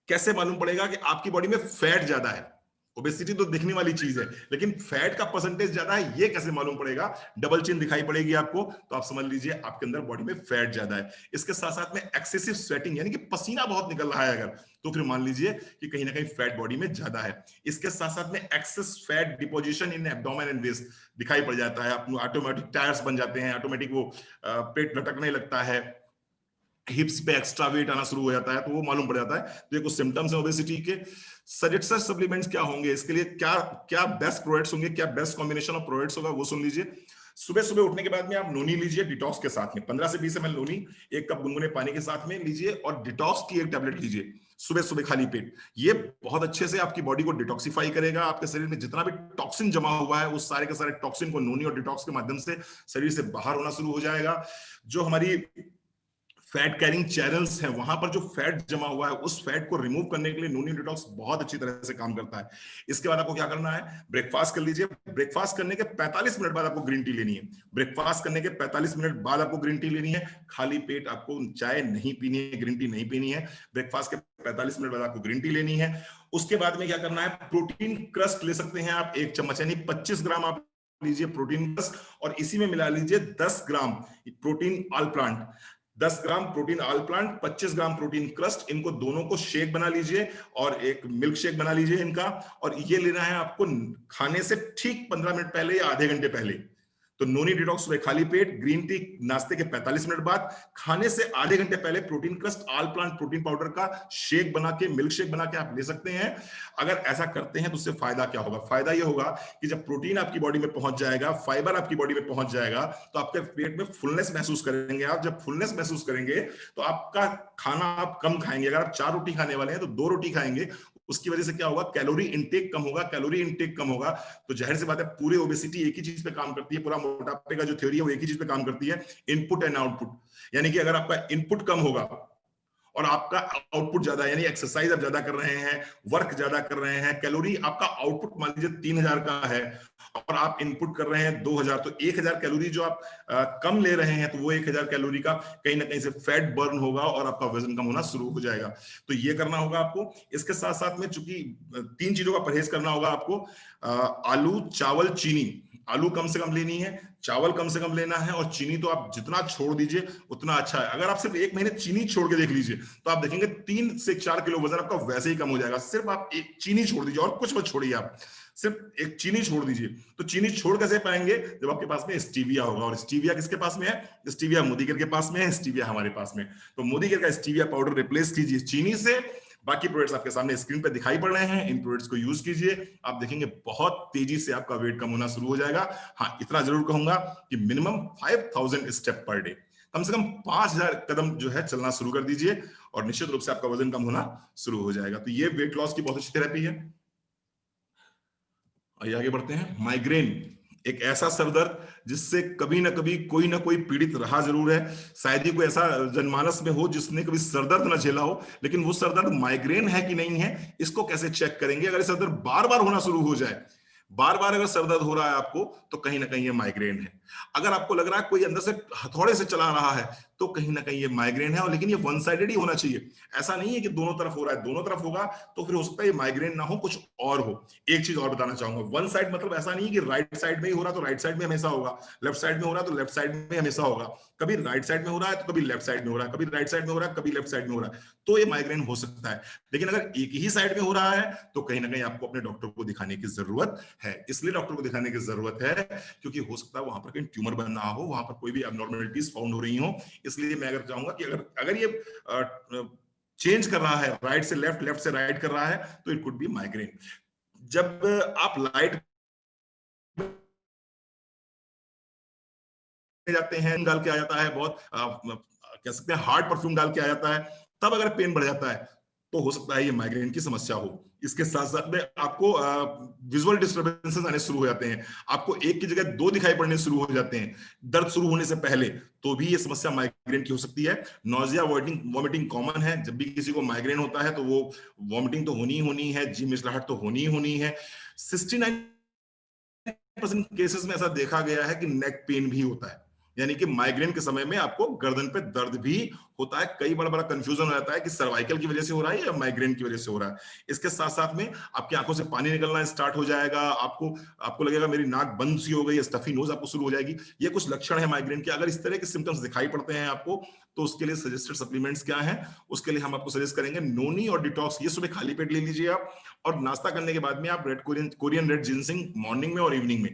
कैसे मालूम पड़ेगा कि आपकी बॉडी में फैट ज्यादा है? ओबेसिटी तो दिखने वाली चीज है, लेकिन फैट का परसेंटेज ज्यादा है ये कैसे मालूम पड़ेगा? डबल चिन दिखाई पड़ेगी आपको, तो आप समझ लीजिए आपके अंदर बॉडी में फैट ज्यादा है। इसके साथ साथ में एक्सेसिव स्वेटिंग यानी कि पसीना बहुत निकल रहा है अगर, तो फिर मान लीजिए कि कहीं ना कहीं फैट बॉडी में ज्यादा है। इसके साथ साथ में excess fat deposition in abdomen and waist दिखाई पड़ जाता है, ऑटोमेटिक टायर्स बन जाते हैं, ऑटोमेटिक वो पेट लटकने लगता है, हिप्स पे एक्स्ट्रा वेट आना शुरू हो जाता है, तो वो मालूम पड़ जाता है। तो ये कुछ सिम्टम्स है ओबेसिटी के। सजेस्टेड सप्लीमेंट्स क्या होंगे इसके लिए, क्या क्या बेस्ट प्रोडक्ट्स होंगे, क्या बेस्ट कॉम्बिनेशन ऑफ प्रोडक्ट्स होगा, वो सुन लीजिए। सुबह सुबह उठने के बाद में आप नोनी लीजिए डिटॉक्स के साथ में, 15 से 20 ml नोनी 1 कप गुनगुने पानी के साथ में लीजिए, और डिटॉक्स की 1 टैबलेट लीजिए सुबह सुबह खाली पेट। ये बहुत अच्छे से आपकी बॉडी को डिटॉक्सिफाई करेगा, आपके शरीर में जितना भी टॉक्सिन जमा हुआ है उस सारे के सारे टॉक्सिन को नोनी और डिटॉक्स के माध्यम से शरीर से बाहर होना शुरू हो जाएगा। जो हमारी फैट कैरिंग चैनल्स हैं, वहां पर जो फैट जमा हुआ है उस फैट को रिमूव करने के लिए नोनी डिटॉक्स बहुत अच्छी तरह से काम करता है। इसके बाद आपको क्या करना है, ब्रेकफास्ट कर लीजिए। ब्रेकफास्ट करने के 45 मिनट बाद आपको ग्रीन टी लेनी है। ब्रेकफास्ट करने के 45 मिनट बाद आपको ग्रीन टी लेनी है। खाली पेट आपको चाय नहीं पीनी है, ग्रीन टी नहीं पीनी है। ब्रेकफास्ट के 45 मिनट बाद आपको ग्रीन टी लेनी है। उसके बाद में क्या करना है, प्रोटीन क्रस्ट ले सकते हैं आप 1 चम्मच, यानी 25 ग्राम आप लीजिए प्रोटीन क्रस्ट, और इसी में मिला लीजिए 10 gram protein all plant. 10 gram protein all plant, 25 gram protein crust, इनको दोनों को शेक बना लीजिए और एक मिल्क शेक बना लीजिए इनका। और ये लेना है आपको खाने से ठीक 15 मिनट पहले या आधे घंटे पहले। तो नोनी डिटॉक्स सुबह खाली पेट, ग्रीन टी नाश्ते के 45 मिनट बाद, खाने से आधे घंटे पहले protein crust all plant protein powder का शेक बना के, मिल्क शेक बना के आप ले सकते हैं। अगर ऐसा करते हैं तो उससे फायदा क्या होगा? फायदा यह होगा कि जब प्रोटीन आपकी बॉडी में पहुंच जाएगा, फाइबर आपकी बॉडी में पहुंच जाएगा, तो आपके पेट में फुलनेस महसूस करेंगे आप। जब फुलनेस महसूस करेंगे तो आपका खाना आप कम खाएंगे। अगर आप 4 रोटी खाने वाले हैं तो 2 रोटी खाएंगे। उसकी वजह से क्या होगा, कैलोरी इंटेक कम होगा। कैलोरी इंटेक कम होगा तो जाहिर सी बात है पूरी ओबेसिटी एक ही चीज पे काम करती है, पूरा मोटापे का जो थ्योरी है वो एक ही चीज पे काम करती है, इनपुट एंड आउटपुट। यानी कि अगर आपका इनपुट कम होगा और आपका आउटपुट ज्यादा, यानी एक्सरसाइज आप ज्यादा कर रहे हैं, वर्क ज्यादा कर रहे हैं, कैलोरी आपका आउटपुट मान लीजिए 3000 का है और आप इनपुट कर रहे हैं 2000, तो 1000 कैलोरी जो आप कम ले रहे हैं, तो वो 1000 कैलोरी का कहीं ना कहीं से फैट बर्न होगा और आपका वजन कम होना शुरू हो जाएगा। तो ये करना होगा आपको। इसके साथ साथ में चूंकि 3 चीजों का परहेज करना होगा आपको, आलू, चावल, चीनी। आलू कम से कम लेनी है, चावल कम से कम लेना है, और चीनी तो आप जितना छोड़ दीजिए उतना अच्छा है। अगर आप सिर्फ 1 महीने चीनी छोड़ के देख लीजिए तो आप देखेंगे 3 से 4 किलो वजन आपका वैसे ही कम हो जाएगा। सिर्फ आप एक चीनी छोड़ दीजिए और कुछ मत छोड़िए, आप सिर्फ एक चीनी छोड़ दीजिए। तो चीनी छोड़ कैसे पाएंगे? जब आपके पास में स्टीविया होगा। और स्टीविया किसके पास में है? स्टीविया मोदीकर के पास में है, स्टीविया हमारे पास में। तो मोदीकर का स्टीविया पाउडर रिप्लेस कीजिए चीनी से। बाकी प्रोडक्ट्स आपके सामने स्क्रीन पे दिखाई पड़ रहे हैं, इन प्रोडक्ट्स को यूज कीजिए, आप देखेंगे बहुत तेजी से आपका वेट कम होना शुरू हो जाएगा। हाँ, इतना जरूर कहूंगा कि मिनिमम 5000 स्टेप पर डे, कम से कम 5000 कदम जो है चलना शुरू कर दीजिए और निश्चित रूप से आपका वजन कम होना शुरू हो जाएगा। तो ये वेट लॉस की बहुत अच्छी थेरेपी है। आइए आगे बढ़ते हैं। माइग्रेन एक ऐसा सरदर्द जिससे कभी ना कभी कोई ना कोई पीड़ित रहा जरूर है। शायद ही कोई ऐसा जनमानस में हो जिसने कभी सरदर्द ना झेला हो, लेकिन वो सरदर्द माइग्रेन है कि नहीं है, इसको कैसे चेक करेंगे? अगर सरदर्द बार बार होना शुरू हो जाए, बार बार अगर सरदर्द हो रहा है आपको, तो कहीं ना कहीं ये माइग्रेन है। अगर आपको लग रहा है कोई अंदर से हथौड़े से चला रहा है, तो कहीं ना कहीं ये माइग्रेन है। और लेकिन ये वन साइडेड ही होना चाहिए, ऐसा नहीं है कि दोनों तरफ हो रहा है। दोनों तरफ होगा तो फिर हो सकता है ये माइग्रेन ना हो, कुछ और हो। एक चीज और बताना चाहूंगा, वन साइड मतलब ऐसा नहीं है कि राइट साइड में ही हो रहा तो राइट साइड में हमेशा होगा, लेफ्ट साइड में हो रहा तो लेफ्ट साइड में हमेशा होगा। कभी राइट साइड में हो रहा है तो कभी लेफ्ट साइड में हो रहा है, कभी राइट साइड में हो रहा है, कभी लेफ्ट साइड में हो रहा है, तो ये माइग्रेन हो सकता है। लेकिन अगर एक ही साइड में हो रहा है तो कहीं ना कहीं आपको अपने डॉक्टर को दिखाने की जरूरत है। इसलिए डॉक्टर को दिखाने की जरूरत है क्योंकि हो सकता है वहां पर कहीं ट्यूमर बन रहा हो, वहां पर कोई भी एबनॉर्मलिटीज फाउंड हो रही हो। इसलिए मैं अगर चाहूंगा कि अगर ये चेंज कर रहा है, राइट से लेफ्ट, लेफ्ट से राइट कर रहा है, तो इट कुड बी माइग्रेन। जब आप लाइट जाते हैं, डाल के आ जाता है, बहुत कह सकते हैं हार्ड परफ्यूम डाल के आ जाता है, तब अगर पेन बढ़ जाता है तो हो सकता है ये माइग्रेन की समस्या हो। इसके साथ साथ में आपको विजुअल डिस्टर्बेंसेस आने शुरू हो जाते हैं, आपको एक की जगह 2 दिखाई पड़ने शुरू हो जाते हैं दर्द शुरू होने से पहले, तो भी ये समस्या माइग्रेन की हो सकती है। नोजिया, वॉमिटिंग कॉमन है। जब भी किसी को माइग्रेन होता है तो वो वॉमिटिंग तो होनी ही होनी है, जी मिचलाहट तो होनी ही होनी है। 69% केसेस में ऐसा देखा गया है कि नेक पेन भी होता है। यानी कि माइग्रेन के समय में आपको गर्दन पे दर्द भी होता है। कई बार बड़ा कंफ्यूजन हो जाता है कि सर्वाइकल की वजह से हो रहा है या माइग्रेन की वजह से हो रहा है। इसके साथ साथ में आपकी आंखों से पानी निकलना स्टार्ट हो जाएगा, आपको आपको लगेगा मेरी नाक बंद सी हो गई, स्टफी नोज आपको शुरू हो जाएगी। ये कुछ लक्षण है माइग्रेन के। अगर इस तरह के सिम्टम्स दिखाई पड़ते हैं आपको, तो उसके लिए सजेस्टेड सप्लीमेंट्स क्या है, उसके लिए हम आपको सजेस्ट करेंगे नोनी और डिटॉक्स। ये सुबह खाली पेट ले लीजिए आप, और नाश्ता करने के बाद में आप red Korean red ginseng morning में और इवनिंग में।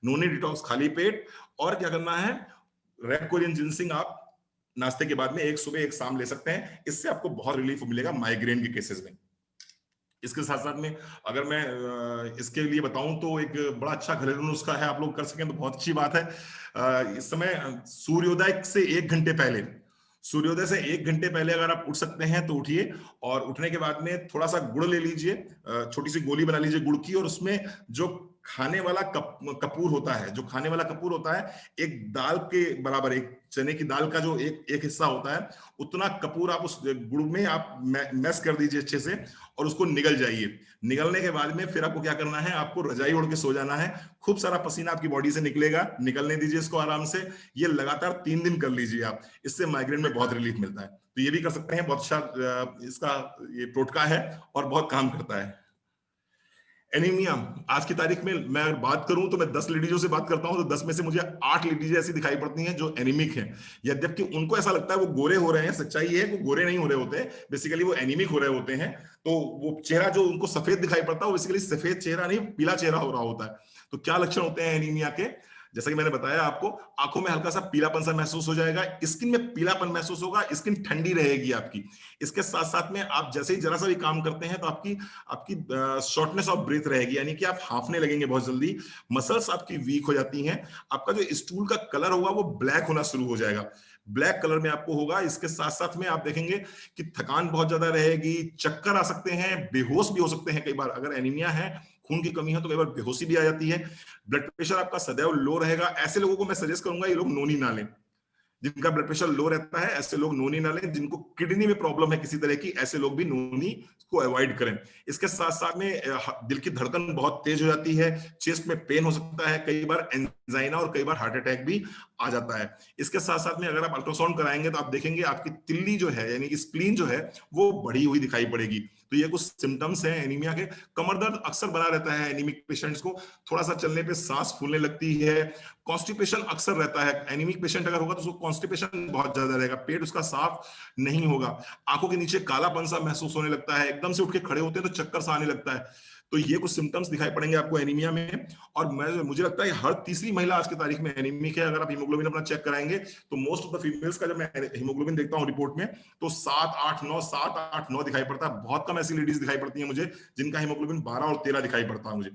नोनी डिटॉक्स खाली पेट, और क्या करना है, रेड कोरियन जिनसिंग आप नाश्ते के बाद में एक सुबह एक शाम ले सकते हैं। इससे आपको बहुत रिलीफ मिलेगा माइग्रेन के केसेस में। इसके साथ साथ में अगर मैं इसके लिए बताऊं तो एक बड़ा अच्छा घरेलू नुस्खा है, आप लोग कर सकें तो बहुत अच्छी बात है। इस समय सूर्योदय से 1 घंटे पहले, सूर्योदय से 1 घंटे पहले अगर आप उठ सकते हैं तो उठिए, और उठने के बाद में थोड़ा सा गुड़ ले लीजिए, छोटी सी गोली बना लीजिए गुड़ की, और उसमें जो खाने वाला कपूर होता है, जो खाने वाला कपूर होता है, एक दाल के बराबर, एक चने की दाल का जो एक हिस्सा होता है, उतना कपूर आप उस गुड़ में आप मैश कर दीजिए अच्छे से, और उसको निगल जाइए। निगलने के बाद में फिर आपको क्या करना है, आपको रजाई ओढ़ के सो जाना है। खूब सारा पसीना आपकी बॉडी से निकलेगा, निकलने दीजिए इसको आराम से। ये लगातार 3 दिन कर लीजिए आप, इससे माइग्रेन में बहुत रिलीफ मिलता है। तो ये भी कर सकते हैं, बहुत अच्छा इसका ये टोटका है और बहुत काम करता है। एनीमिया, आज की तारीख में मैं अगर बात करूं तो मैं 10 लेडीजों से बात करता हूं, तो 10 में से मुझे 8 लेडीज ऐसी दिखाई पड़ती हैं जो एनीमिक हैं। यद्यपि उनको ऐसा लगता है वो गोरे हो रहे हैं, सच्चाई ये है वो गोरे नहीं हो रहे होते, बेसिकली वो एनीमिक हो रहे होते हैं। तो वो चेहरा जो उनको सफेद दिखाई पड़ता है, वो बेसिकली सफेद चेहरा नहीं, पीला चेहरा हो रहा होता है। तो क्या लक्षण होते हैं एनीमिया के, जैसा कि मैंने बताया आपको, आंखों में हल्का सा पीलापन सा महसूस हो जाएगा, स्किन में पीलापन महसूस होगा, स्किन ठंडी रहेगी आपकी। इसके साथ साथ में आप जैसे ही जरा सा भी काम करते हैं तो आपकी आपकी शॉर्टनेस ऑफ ब्रेथ रहेगी, यानी कि आप हांफने लगेंगे बहुत जल्दी, मसल्स आपकी वीक हो जाती हैं, आपका जो स्टूल का कलर होगा वो ब्लैक होना शुरू हो जाएगा, ब्लैक कलर में आपको होगा। इसके साथ साथ में आप देखेंगे कि थकान बहुत ज्यादा रहेगी, चक्कर आ सकते हैं, बेहोश भी हो सकते हैं कई बार। अगर एनीमिया है, खून की कमी है, तो कई बार बेहोशी भी आ जाती है। ब्लड प्रेशर आपका सदैव लो रहेगा। ऐसे लोगों को मैं सजेस्ट करूंगा ये लोग नोनी ना लें, जिनका ब्लड प्रेशर लो रहता है, ऐसे लोग नोनी ना लें। जिनको किडनी में प्रॉब्लम है किसी तरह की, ऐसे लोग भी नोनी को अवॉइड करें। इसके साथ साथ में दिल की धड़कन बहुत तेज हो जाती है, चेस्ट में पेन हो सकता है, कई बार एंजाइना और कई बार हार्ट अटैक भी आ जाता है। इसके साथ साथ में अगर आप अल्ट्रासाउंड कराएंगे तो आप देखेंगे आपकी तिल्ली जो है, यानी कि स्प्लीन जो है, वो बढ़ी हुई दिखाई पड़ेगी। तो ये कुछ सिम्टम्स हैं एनीमिया के। कमर दर्द अक्सर बना रहता है एनीमिक पेशेंट्स को, थोड़ा सा चलने पे सांस फूलने लगती है, कॉन्स्टिपेशन अक्सर रहता है। एनीमिक पेशेंट अगर होगा तो उसको कॉन्स्टिपेशन बहुत ज्यादा रहेगा, पेट उसका साफ नहीं होगा, आंखों के नीचे कालापन सा महसूस होने लगता है, एकदम से उठ के खड़े होते हैं तो चक्कर सा आने लगता है। तो ये कुछ सिम्टम्स दिखाई पड़ेंगे आपको एनीमिया में। और मुझे लगता है हर तीसरी महिला आज की तारीख में एनीमिक है। अगर आप हीमोग्लोबिन अपना चेक कराएंगे तो मोस्ट ऑफ द फीमेल्स का जब मैं हीमोग्लोबिन देखता हूँ रिपोर्ट में, तो 7-8-9 दिखाई पड़ता है। बहुत कम ऐसी लेडीज दिखाई पड़ती है मुझे जिनका हीमोग्लोबिन 12 और 13 दिखाई पड़ता है मुझे।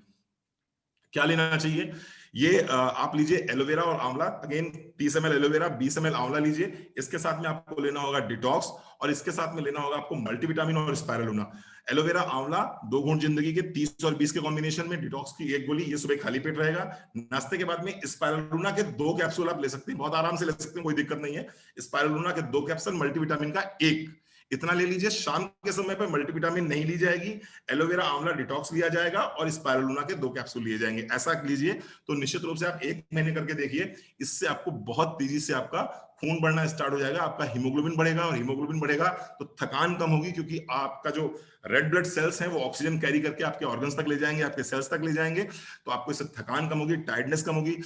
क्या लेना चाहिए, ये आप लीजिए एलोवेरा और आंवला, अगेन 30 ml एलोवेरा, 20 ml आंवला लीजिए। इसके साथ में आपको लेना होगा डिटॉक्स, और इसके साथ में लेना होगा आपको मल्टीविटामिन और स्पाइरुलिना। एलोवेरा आंवला 2 घूंट जिंदगी के, 30 और 20 के कॉम्बिनेशन में, डिटॉक्स की 1 गोली, ये सुबह खाली पेट रहेगा। नाश्ते के बाद में स्पाइरुलिना के 2 कैप्सूल आप ले सकते हैं, बहुत आराम से ले सकते हैं, कोई दिक्कत नहीं है। स्पाइरुलिना के 2 कैप्सूल, मल्टीविटामिन का 1, इतना ले लीजिए। शाम के समय पर मल्टीविटामिन नहीं ली जाएगी, एलोवेरा आंवला डिटॉक्स लिया जाएगा और स्पाइरुलिना के 2 कैप्सूल लिए जाएंगे। ऐसा लीजिए तो निश्चित रूप से आप 1 महीने करके देखिए, इससे आपको बहुत तेजी से आपका खून बढ़ना स्टार्ट हो जाएगा, आपका हीमोग्लोबिन बढ़ेगा, और हीमोग्लोबिन बढ़ेगा तो थकान कम होगी, क्योंकि आपका जो रेड ब्लड सेल्स हैं वो ऑक्सीजन कैरी करके आपके ऑर्गन्स तक ले जाएंगे, आपके सेल्स तक ले जाएंगे। तो आपको इससे थकान कम होगी, टायर्डनेस कम होगी,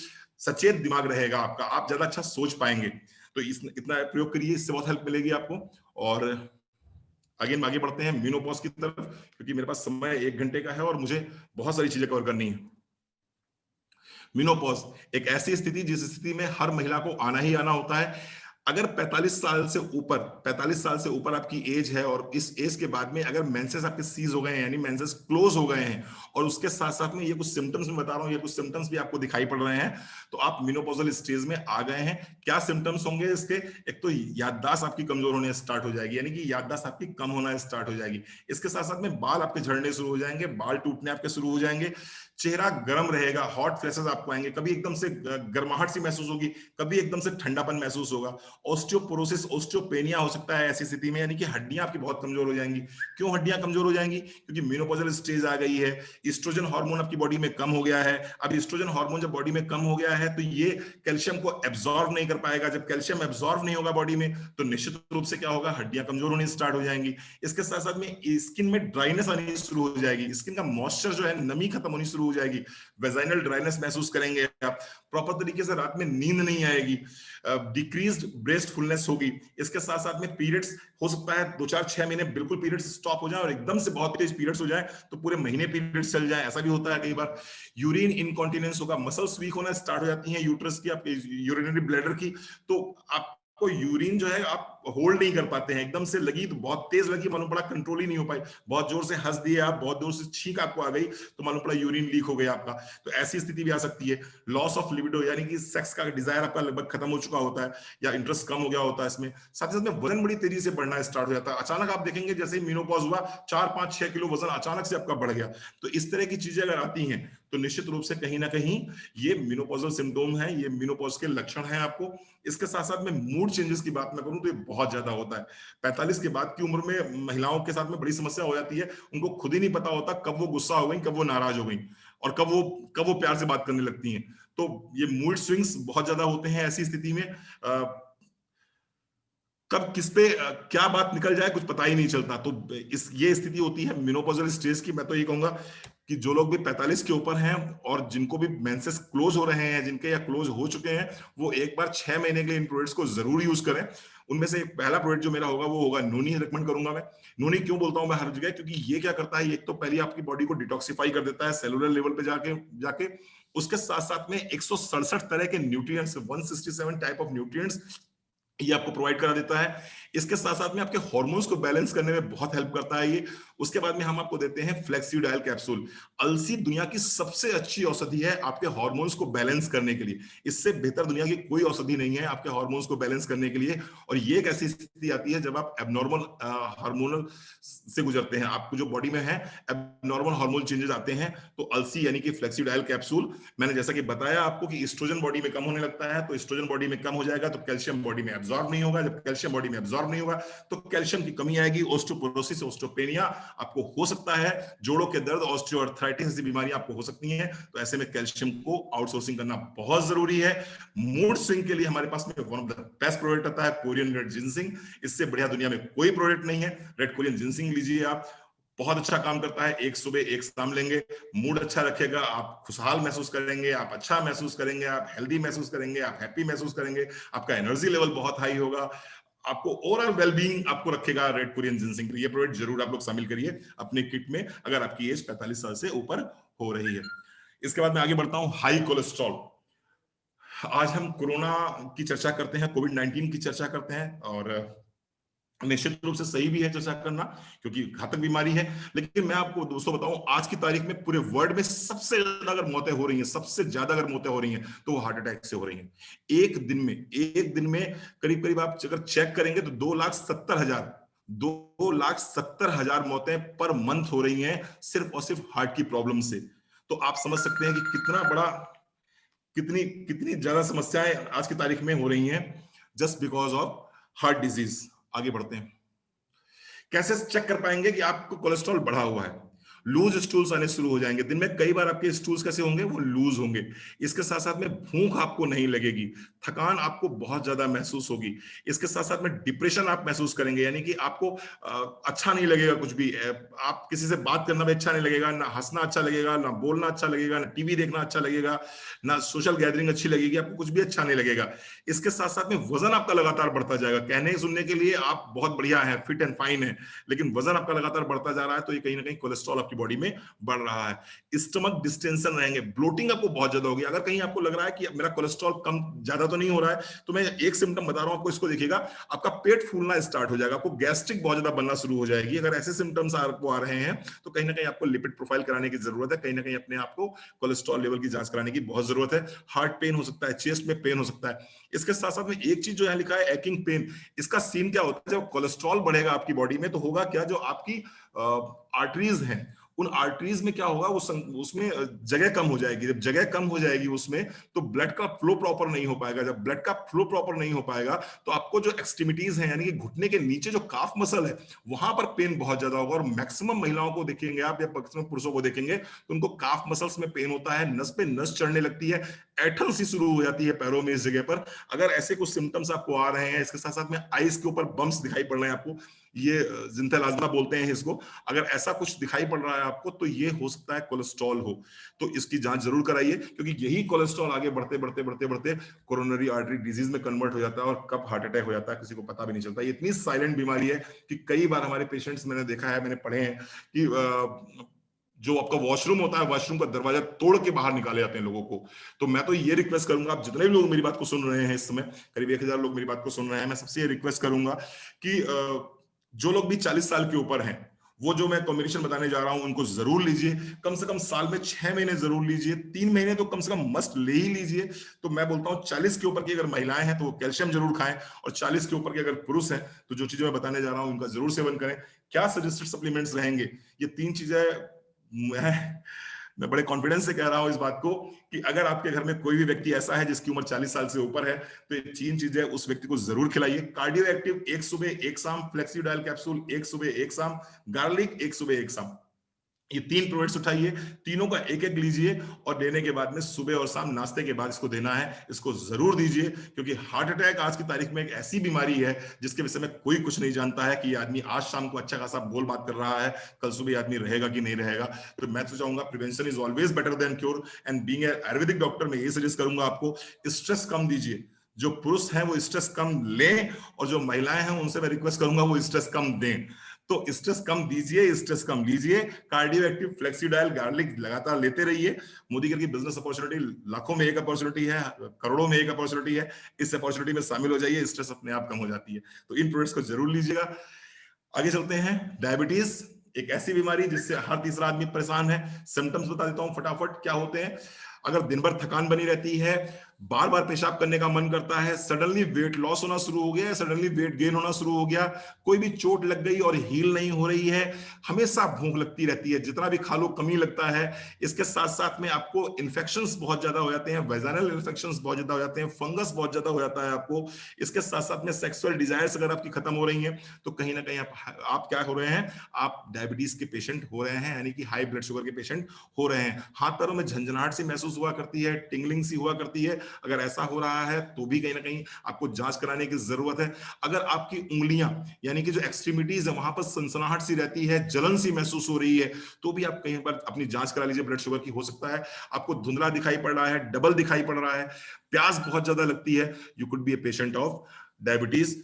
सचेत दिमाग रहेगा आपका, आप ज्यादा अच्छा सोच पाएंगे। तो इतना प्रयोग करिए, इससे बहुत हेल्प मिलेगी आपको। और आगे बढ़ते हैं मेनोपॉज की तरफ, क्योंकि मेरे पास समय 1 घंटे का है और मुझे बहुत सारी चीजें कवर करनी है। मेनोपॉज एक ऐसी स्थिति जिस स्थिति में हर महिला को आना ही आना होता है। अगर 45 साल से ऊपर आपकी एज है, और इस एज के बाद में अगर मेंसेस आपके सीज हो गए हैं, यानी मेंसेस क्लोज हो गए हैं, और उसके साथ साथ में ये कुछ सिम्टम्स मैं बता रहा हूं, ये कुछ सिम्टम्स भी आपको दिखाई पड़ रहे हैं, तो आप मेनोपॉजल स्टेज में आ गए हैं। क्या सिम्टम्स होंगे इसके, एक तो याददाश्त आपकी कमजोर होने स्टार्ट हो जाएगी, यानी कि याददाश्त आपकी कम होना स्टार्ट हो जाएगी। इसके साथ साथ में बाल आपके झड़ने शुरू हो जाएंगे, बाल टूटने आपके शुरू हो जाएंगे, चेहरा गर्म रहेगा, हॉट फ्लैशेस आपको आएंगे, कभी एकदम से गर्माहट सी महसूस होगी, कभी एकदम से ठंडापन महसूस होगा, ऑस्टियोपोरोसिस, ऑस्टियोपेनिया हो सकता है ऐसी स्थिति में, यानी कि हड्डियां आपकी बहुत कमजोर हो जाएंगी। क्यों हड्डियां कमजोर हो जाएंगी? क्योंकि मेनोपॉजल स्टेज आ गई है, ईस्ट्रोजन हार्मोन आपकी बॉडी में कम हो गया है। अब ईस्ट्रोजन हार्मोन जब बॉडी में कम हो गया है तो ये कैल्शियम को एब्जॉर्ब नहीं कर पाएगा। जब कैल्शियम एब्जॉर्ब नहीं होगा बॉडी में तो निश्चित रूप से क्या होगा, हड्डियां कमजोर होनी स्टार्ट हो जाएंगी। इसके साथ साथ में स्किन में ड्राइनेस आनी शुरू हो जाएगी, स्किन का मॉइस्चर जो है, नमी खत्म होनी शुरू हो जाएगी, वेजाइनल ड्राइनेस महसूस करेंगे आप, प्रॉपर तरीके से रात में नींद नहीं आएगी, डिक्रीज्ड ब्रेस्ट फुलनेस होगी। इसके साथ साथ में पीरियड्स हो सकता है 2-4-6 महीने बिल्कुल पीरियड्स स्टॉप हो जाए और एकदम से बहुत तेज पीरियड्स हो जाए तो पूरे महीने पीरियड्स चल जाए, ऐसा भी होता है कई बार। यूरिन इनकॉन्टिनेंस होगा, मसल्स वीक होना स्टार्ट हो जाती हैं यूट्रस की, आपके यूरिनरी ब्लैडर की, तो आपको यूरिन जो है आप होल्ड नहीं कर पाते हैं, एकदम से लगी तो बहुत तेज लगी, मालूम पड़ा कंट्रोल ही नहीं हो पाई, बहुत जोर से हंस दिए आप, बहुत जोर से छींक आपको आ गई तो मालूम पड़ा यूरिन लीक हो गया आपका, तो ऐसी स्थिति भी आ सकती है। लॉस ऑफ लिबिडो, यानी कि सेक्स का डिजायर आपका लगभग खत्म हो चुका होता है या इंटरेस्ट कम हो गया होता है इसमें। साथ ही साथ में वजन बड़ी तेजी से बढ़ना स्टार्ट हो जाता है, अचानक आप देखेंगे जैसे ही मेनोपॉज हुआ 4-5-6 किलो वजन अचानक से आपका बढ़ गया। तो इस तरह की चीजें अगर आती हैं तो निश्चित रूप से कहीं ना कहीं ये मेनोपॉजल सिम्टोम है, ये मेनोपॉज के लक्षण हैं आपको। इसके साथ साथ में मूड चेंजेस की बात मैं करूं तो ये बहुत ज्यादा होता है। 45 के बाद की उम्र में महिलाओं के साथ में बड़ी समस्या हो जाती है, उनको खुद ही नहीं पता होता कब वो गुस्सा हो गई, कब वो नाराज हो गई और कब वो प्यार से बात करने लगती हैं। तो ये मूड स्विंग्स बहुत ज्यादा होते हैं ऐसी स्थिति में। कब किस पे क्या बात निकल जाए कुछ पता ही नहीं चलता। तो ये स्थिति होती है मेनोपॉजल स्टेज की। मैं तो ये कहूंगा कि जो लोग भी 45 के ऊपर हैं और जिनको भी मेंसेस क्लोज हो रहे हैं, जिनके या क्लोज हो चुके हैं, वो एक बार 6 महीने के लिए इन प्रोडक्ट्स को जरूर यूज करें। उनमें से पहला प्रोडक्ट जो मेरा होगा वो होगा नोनी, रिकमेंड करूंगा मैं। नोनी क्यों बोलता हूं मैं हर जगह, क्योंकि ये क्या करता है, एक तो पहले आपकी बॉडी को डिटॉक्सिफाई कर देता है सेलुलर लेवल पे जाके उसके साथ साथ में 167 तरह के न्यूट्रिएंट्स, 167 टाइप ऑफ न्यूट्रिएंट्स ये आपको प्रोवाइड करा देता है। इसके साथ साथ में आपके हार्मोन्स को बैलेंस करने में बहुत हेल्प करता है ये। उसके बाद में हम आपको देते हैं फ्लेक्सीडाइल कैप्सूल। अलसी दुनिया की सबसे अच्छी औषधि है आपके हार्मोन्स को बैलेंस करने के लिए, इससे बेहतर दुनिया की कोई औषधि नहीं है आपके हार्मोन्स को बैलेंस करने के लिए। और ये एक ऐसी स्थिति आती है जब आप एबनॉर्मल हार्मोनल से गुजरते हैं, आपको जो बॉडी में है एबनॉर्मल हार्मोन चेंजेस आते हैं, तो अलसी यानी कि फ्लेक्सीडाइल कैप्सूल। मैंने जैसा कि बताया आपको कि एस्ट्रोजन बॉडी में कम होने लगता है, तो एस्ट्रोजन बॉडी में कम हो जाएगा तो कैल्शियम बॉडी में एब्जॉर्ब नहीं होगा, जब कैल्शियम बॉडी में एब्जॉर्ब नहीं होगा तो कैल्शियम की कमी आएगी, ऑस्टियोपोरोसिस, ऑस्टियोपेनिया आपको हो सकता है, जोड़ों के दर्द, ऑस्टियोआर्थराइटिस जैसी बीमारियां आपको हो सकती हैं। तो ऐसे में कैल्शियम को आउटसोर्सिंग करना बहुत जरूरी है। मूड स्विंग के लिए हमारे पास में one of the best product आता है कोरियन रेड जिनसिंग। इससे बढ़िया दुनिया में कोई प्रोडक्ट नहीं है। रेड कोरियन जिनसिंग लीजिए आप, बहुत अच्छा काम करता है। एक सुबह एक शाम लेंगे, मूड अच्छा रखेगा, आप खुशहाल महसूस करेंगे, आप अच्छा महसूस करेंगे, आप हेल्दी महसूस करेंगे, आप हैप्पी महसूस करेंगे, आपका एनर्जी लेवल बहुत हाई होगा, आपको ओवरऑल वेलबींग आपको रखेगा रेड कोरियन जिनसिंग। ये प्रोडक्ट जरूर आप लोग शामिल करिए अपने किट में अगर आपकी एज 45 साल से ऊपर हो रही है। इसके बाद मैं आगे बढ़ता हूं, हाई कोलेस्ट्रॉल। आज हम कोरोना की चर्चा करते हैं, कोविड-19 की चर्चा करते हैं, और निश्चित रूप से सही भी है चर्चा करना क्योंकि घातक बीमारी है। लेकिन मैं आपको दोस्तों बताऊं, आज की तारीख में पूरे वर्ल्ड में सबसे ज्यादा अगर मौतें हो रही हैं, सबसे ज्यादा अगर मौतें हो रही हैं तो वो हार्ट अटैक से हो रही हैं। एक दिन में करीब करीब आप अगर चेक करेंगे तो 2,70,000 मौतें पर मंथ हो रही हैं सिर्फ और सिर्फ हार्ट की प्रॉब्लम से। तो आप समझ सकते हैं कि कितना बड़ा, कितनी ज्यादा समस्याएं आज की तारीख में हो रही हैं just because of heart disease. आगे बढ़ते हैं, कैसे चेक कर पाएंगे कि आपको कोलेस्ट्रॉल बढ़ा हुआ है? लूज स्टूल्स आने शुरू हो जाएंगे, दिन में कई बार आपके स्टूल्स कैसे होंगे, वो लूज होंगे। इसके साथ साथ में भूख आपको नहीं लगेगी, थकान आपको बहुत ज्यादा महसूस होगी। इसके साथ साथ में डिप्रेशन आप महसूस करेंगे, यानी कि आपको अच्छा नहीं लगेगा कुछ भी, आप किसी से बात करना भी अच्छा नहीं लगेगा, ना हंसना अच्छा लगेगा, ना बोलना अच्छा लगेगा, ना टीवी देखना अच्छा लगेगा, ना सोशल गैदरिंग अच्छी लगेगी, आपको कुछ भी अच्छा नहीं लगेगा। इसके साथ साथ में वजन आपका लगातार बढ़ता जाएगा। कहने सुनने के लिए आप बहुत बढ़िया है, फिट एंड फाइन है, लेकिन वजन आपका लगातार बढ़ता जा रहा है, तो ये कहीं ना कहीं कोलेस्ट्रॉल आपकी बॉडी में बढ़ रहा है। स्टमक डिस्टेंशन रहेंगे, ब्लोटिंग आपको बहुत ज्यादा होगी। अगर कहीं आपको लग रहा है कि मेरा कोलेस्ट्रॉल कम ज्यादा तो नहीं हो रहा है, तो मैं एक सिम्टम बता रहा हूं आपको, इसको देखिएगा, आपका पेट फूलना स्टार्ट हो जाएगा, आपको गैस्ट्रिक बहुत ज्यादा बनना शुरू हो जाएगी। अगर ऐसे सिम्टम्स आपको आ रहे हैं तो कहीं ना कहीं आपको लिपिड प्रोफाइल कराने की जरूरत है, कहीं ना कहीं अपने आपको कोलेस्ट्रॉल लेवल की जांच कराने की बहुत जरूरत है। हार्ट पेन हो सकता है, चेस्ट में पेन हो सकता है। इसके साथ साथ में एक चीज जो यहां लिखा है, एकिंग पेन, इसका सीन क्या होता है, जब कोलेस्ट्रॉल बढ़ेगा आपकी बॉडी में तो होगा क्या, जो आपकी आर्टरीज हैं उन आर्टरीज में क्या होगा, उसमें जगह कम हो जाएगी। जब जगह कम हो जाएगी उसमें, तो ब्लड का फ्लो प्रॉपर नहीं हो पाएगा। जब ब्लड का फ्लो प्रॉपर नहीं हो पाएगा तो आपको जो एक्सट्रीमिटीज हैं, यानी कि घुटने के नीचे जो काफ मसल है, वहां पर पेन बहुत ज्यादा होगा। और मैक्सिमम महिलाओं को देखेंगे आप या मैक्सिमम पुरुषों को देखेंगे तो उनको काफ मसल्स में पेन होता है, नस पे नस चढ़ने लगती है, ऐठन सी शुरू हो जाती है पैरों में इस जगह पर। अगर ऐसे कुछ सिम्टम्स आपको आ रहे हैं, इसके साथ साथ में आईज के ऊपर बम्प्स दिखाई पड़ रहे हैं आपको, ये जिंथेलाज्मा बोलते हैं इसको, अगर ऐसा कुछ दिखाई पड़ रहा है आपको तो ये हो सकता है कोलेस्ट्रॉल हो। तो इसकी जांच जरूर कराइए, क्योंकि यही कोलेस्ट्रॉल आगे बढ़ते बढ़ते बढ़ते बढ़ते कोरोनरी आर्टरी डिजीज में कन्वर्ट हो जाता है, और कब हार्ट अटैक हो जाता है किसी को पता भी नहीं चलता। ये इतनी साइलेंट बीमारी है कि कई बार हमारे पेशेंट्स, मैंने देखा है, मैंने पढ़े हैं कि जो आपका वॉशरूम होता है, वॉशरूम का दरवाजा तोड़ के बाहर निकाले जाते हैं लोगों को। तो मैं तो ये रिक्वेस्ट करूंगा, आप जितने भी लोग मेरी बात को सुन रहे हैं इस समय, करीब 1000 लोग मेरी बात को सुन रहे हैं, मैं सबसे ये रिक्वेस्ट करूंगा कि जो लोग भी 40 साल के ऊपर हैं, वो जो मैं कॉम्बिनेशन बताने जा रहा हूं उनको जरूर लीजिए। कम से कम साल में 6 महीने जरूर लीजिए, 3 महीने तो कम से कम मस्ट ले ही लीजिए। तो मैं बोलता हूं 40 के ऊपर की अगर महिलाएं हैं तो वो कैल्शियम जरूर खाएं, और 40 के ऊपर के अगर पुरुष हैं तो जो चीजें मैं बताने जा रहा हूं उनका जरूर सेवन करें। क्या सजेस्टेड सप्लीमेंट्स रहेंगे, ये 3 चीजें मैं बड़े कॉन्फिडेंस से कह रहा हूं इस बात को, कि अगर आपके घर में कोई भी व्यक्ति ऐसा है जिसकी उम्र 40 साल से ऊपर है, तो ये 3 चीजें उस व्यक्ति को जरूर खिलाइए। कार्डियो एक्टिव 1 सुबह 1 शाम, फ्लेक्सीडाइल कैप्सूल 1 सुबह 1 शाम, गार्लिक 1 सुबह 1 शाम, ये 3 प्रोडक्ट्स उठाइए, तीनों का एक एक लीजिए, और लेने के बाद में सुबह और शाम नाश्ते के बाद इसको देना है। इसको जरूर दीजिए, क्योंकि हार्ट अटैक आज की तारीख में एक ऐसी बीमारी है जिसके विषय में कोई कुछ नहीं जानता है कि ये आदमी आज शाम को अच्छा खासा बोल बात कर रहा है, कल सुबह आदमी रहेगा कि नहीं रहेगा। तो मैं तो चाहूंगा prevention is always better than cure, and being a Ayurvedic doctor मैं ये सजेस्ट करूंगा आपको, स्ट्रेस कम दीजिए। जो पुरुष हैं वो स्ट्रेस कम लें, और जो महिलाएं हैं उनसे मैं रिक्वेस्ट करूंगा वो स्ट्रेस कम दें। तो स्ट्रेस कम दीजिए, स्ट्रेस कम लीजिए। कार्डियो एक्टिव, फ्लेक्सीडाइल, गार्लिक लगातार लेते रहिए। मोदी की बिजनेस अपॉर्चुनिटी लाखों में एक अपॉर्चुनिटी है, करोड़ों में एक अपॉर्चुनिटी है, इस अपॉर्चुनिटी में शामिल हो जाइए, स्ट्रेस अपने आप कम हो जाती है। तो इन प्रोडक्ट्स को जरूर लीजिएगा। आगे चलते हैं। डायबिटीज एक ऐसी बीमारी जिससे हर तीसरा आदमी परेशान है। सिम्टम्स बता देता हूं फटाफट क्या होते हैं। अगर दिन भर थकान बनी रहती है, बार बार पेशाब करने का मन करता है, सडनली वेट लॉस होना शुरू हो गया, सडनली वेट गेन होना शुरू हो गया, कोई भी चोट लग गई और हील नहीं हो रही है, हमेशा भूख लगती रहती है, जितना भी खा लो कमी लगता है। इसके साथ साथ में आपको इन्फेक्शंस बहुत ज्यादा हो जाते हैं, वेजाइनल इन्फेक्शंस बहुत ज्यादा हो जाते हैं, फंगस बहुत ज्यादा हो जाता है आपको। इसके साथ साथ में सेक्सुअल डिजायर्स अगर आपकी खत्म हो रही हैं तो कहीं ना कहीं आप क्या हो रहे हैं, आप डायबिटीज के पेशेंट हो रहे हैं, यानी कि हाई ब्लड शुगर के पेशेंट हो रहे हैं। हाथ पैरों में झंझनाहट सी महसूस हुआ करती है, टिंगलिंग सी हुआ करती है। अगर ऐसा हो रहा है तो भी कहीं ना कहीं आपको जांच कराने की जरूरत है। अगर आपकी उंगलियां यानी कि जो एक्सट्रीमिटीज है वहां पर सनसनाहट सी रहती है, जलन सी महसूस हो रही है, तो भी आप कहीं पर अपनी जांच करा लीजिए ब्लड शुगर की। हो सकता है आपको धुंधला दिखाई पड़ रहा है, डबल दिखाई पड़ रहा है, प्यास बहुत ज्यादा लगती है, you could be a patient of diabetes.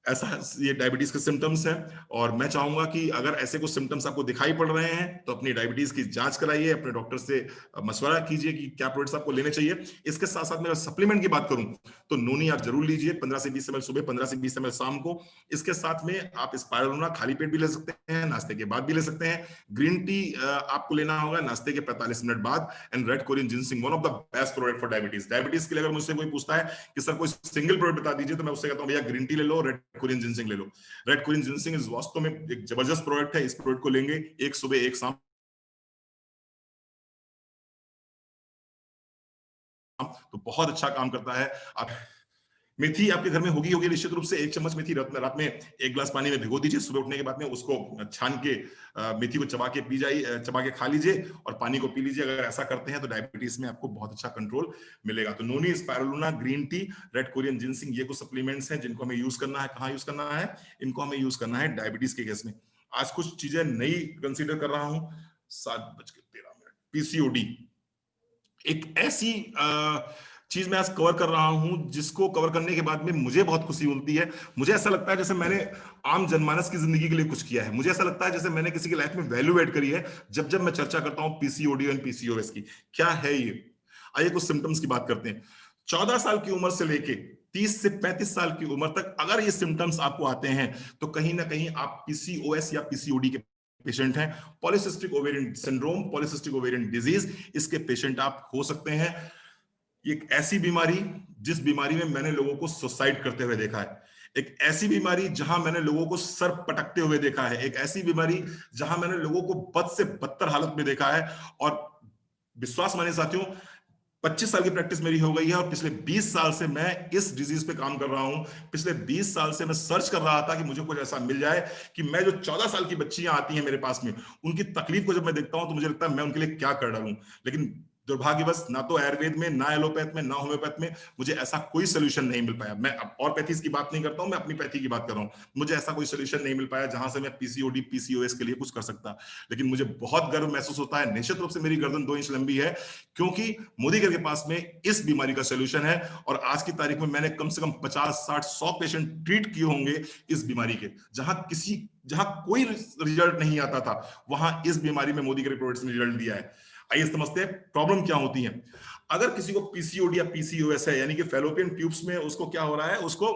ऐसा ये डायबिटीज के सिम्टम्स हैं, और मैं चाहूंगा कि अगर ऐसे कुछ सिम्टम्स आपको दिखाई पड़ रहे हैं तो अपनी डायबिटीज की जांच कराइए, अपने डॉक्टर से मशवरा कीजिए कि क्या प्रोडक्ट्स आपको लेने चाहिए। इसके साथ साथ मैं सप्लीमेंट की बात करूं तो नोनी आप जरूर लीजिए, 15 से 20 ml सुबह, 15 से 20 ml शाम को। इसके साथ में आप स्पाइरुलिना खाली पेट भी ले सकते हैं, नाश्ते के बाद भी ले सकते हैं। ग्रीन टी आपको लेना होगा नाश्ते के 45 मिनट बाद। And red Korean ginseng, one of the best product for diabetes. Diabetes के लिए अगर मुझसे कोई पूछता है कि सर कोई सिंगल प्रोडक्ट बता दीजिए, तो मैं उससे कहता हूं भैया ग्रीन टी ले लो, रेड कोरियन जिनसिंग ले लो। रेड कोरियन जिनसिंग इस वास्तव में एक जबरदस्त प्रोडक्ट है। इस प्रोडक्ट को लेंगे एक सुबह एक शाम तो बहुत अच्छा काम करता है। आप मेथी आपके घर में होगी निश्चित रूप से। 1 चम्मच मेथी रात में 1 गिलास पानी में भिगो दीजिए, सुबह उठने के बाद में उसको छान के मेथी को चबा के खा लीजिए और पानी को पी लीजिए। अगर ऐसा करते हैं तो डायबिटीज में आपको बहुत अच्छा कंट्रोल मिलेगा। तो noni, spirulina, green tea, red Korean ginseng, ये कुछ सप्लीमेंट्स हैं जिनको हमें यूज करना है। कहाँ यूज करना है इनको? हमें यूज करना है डायबिटीज के केस में। आज कुछ चीजें नई कंसिडर कर रहा हूं। 7:13 पीसीओडी एक ऐसी चीज मैं आज कवर कर रहा हूं जिसको कवर करने के बाद में मुझे बहुत खुशी मिलती है। मुझे ऐसा लगता है जैसे मैंने आम जनमानस की जिंदगी के लिए कुछ किया है। मुझे ऐसा लगता है जैसे मैंने किसी की लाइफ में वैल्यू ऐड करी है जब जब मैं चर्चा करता हूं पीसीओडी और पीसीओएस की। क्या है ये? आइए कुछ सिम्टम्स की बात करते हैं। 14 साल की उम्र से लेके 30 से 35 साल की उम्र तक अगर ये सिम्टम्स आपको आते हैं तो कहीं ना कहीं आप पीसीओएस या पीसीओडी के पेशेंट हैं। Polycystic ovarian syndrome, polycystic ovarian disease, इसके पेशेंट आप हो सकते हैं। एक ऐसी बीमारी जिस बीमारी में मैंने लोगों को सुसाइड करते हुए देखा है। एक ऐसी बीमारी जहां मैंने लोगों को सर पटकते हुए देखा है, एक ऐसी बीमारी जहां मैंने लोगों को बद से बदतर हालत में देखा है। और विश्वास मानिए साथियों, 25 साल की प्रैक्टिस मेरी हो गई है और पिछले 20 साल से मैं इस डिजीज पे काम कर रहा हूं। पिछले 20 साल से मैं सर्च कर रहा था कि मुझे कुछ ऐसा मिल जाए कि मैं जो 14 साल की बच्चियां आती हैं मेरे पास में, उनकी तकलीफ को जब मैं देखता हूं तो मुझे लगता है मैं उनके लिए क्या कर डालूं। लेकिन दुर्भाग्यवश ना तो आयुर्वेद में, ना एलोपैथ में, ना होम्योपैथ में मुझे ऐसा कोई सोल्यूशन नहीं मिल पाया। मैं अब और पैथीज की बात नहीं करता हूं, मैं अपनी पैथी की बात कर रहा हूं। मुझे ऐसा कोई सोल्यूशन नहीं मिल पाया जहां से मैं पीसीओडी पीसीओएस के लिए कुछ कर सकता। लेकिन मुझे बहुत गर्व महसूस होता है, निश्चित रूप से मेरी गर्दन 2 इंच लंबी है क्योंकि मोदी के पास में इस बीमारी का सोल्यूशन है। और आज की तारीख में मैंने कम से कम 50, 60, 100 पेशेंट ट्रीट किए होंगे इस बीमारी के। जहां कोई रिजल्ट नहीं आता था, वहां इस बीमारी में मोदी के प्रोडक्ट्स ने रिजल्ट दिया है। आइए समझते हैं प्रॉब्लम क्या होती है। अगर किसी को पीसीओडी या पीसीओएस है, यानी कि फैलोपियन ट्यूब्स में उसको क्या हो रहा है, उसको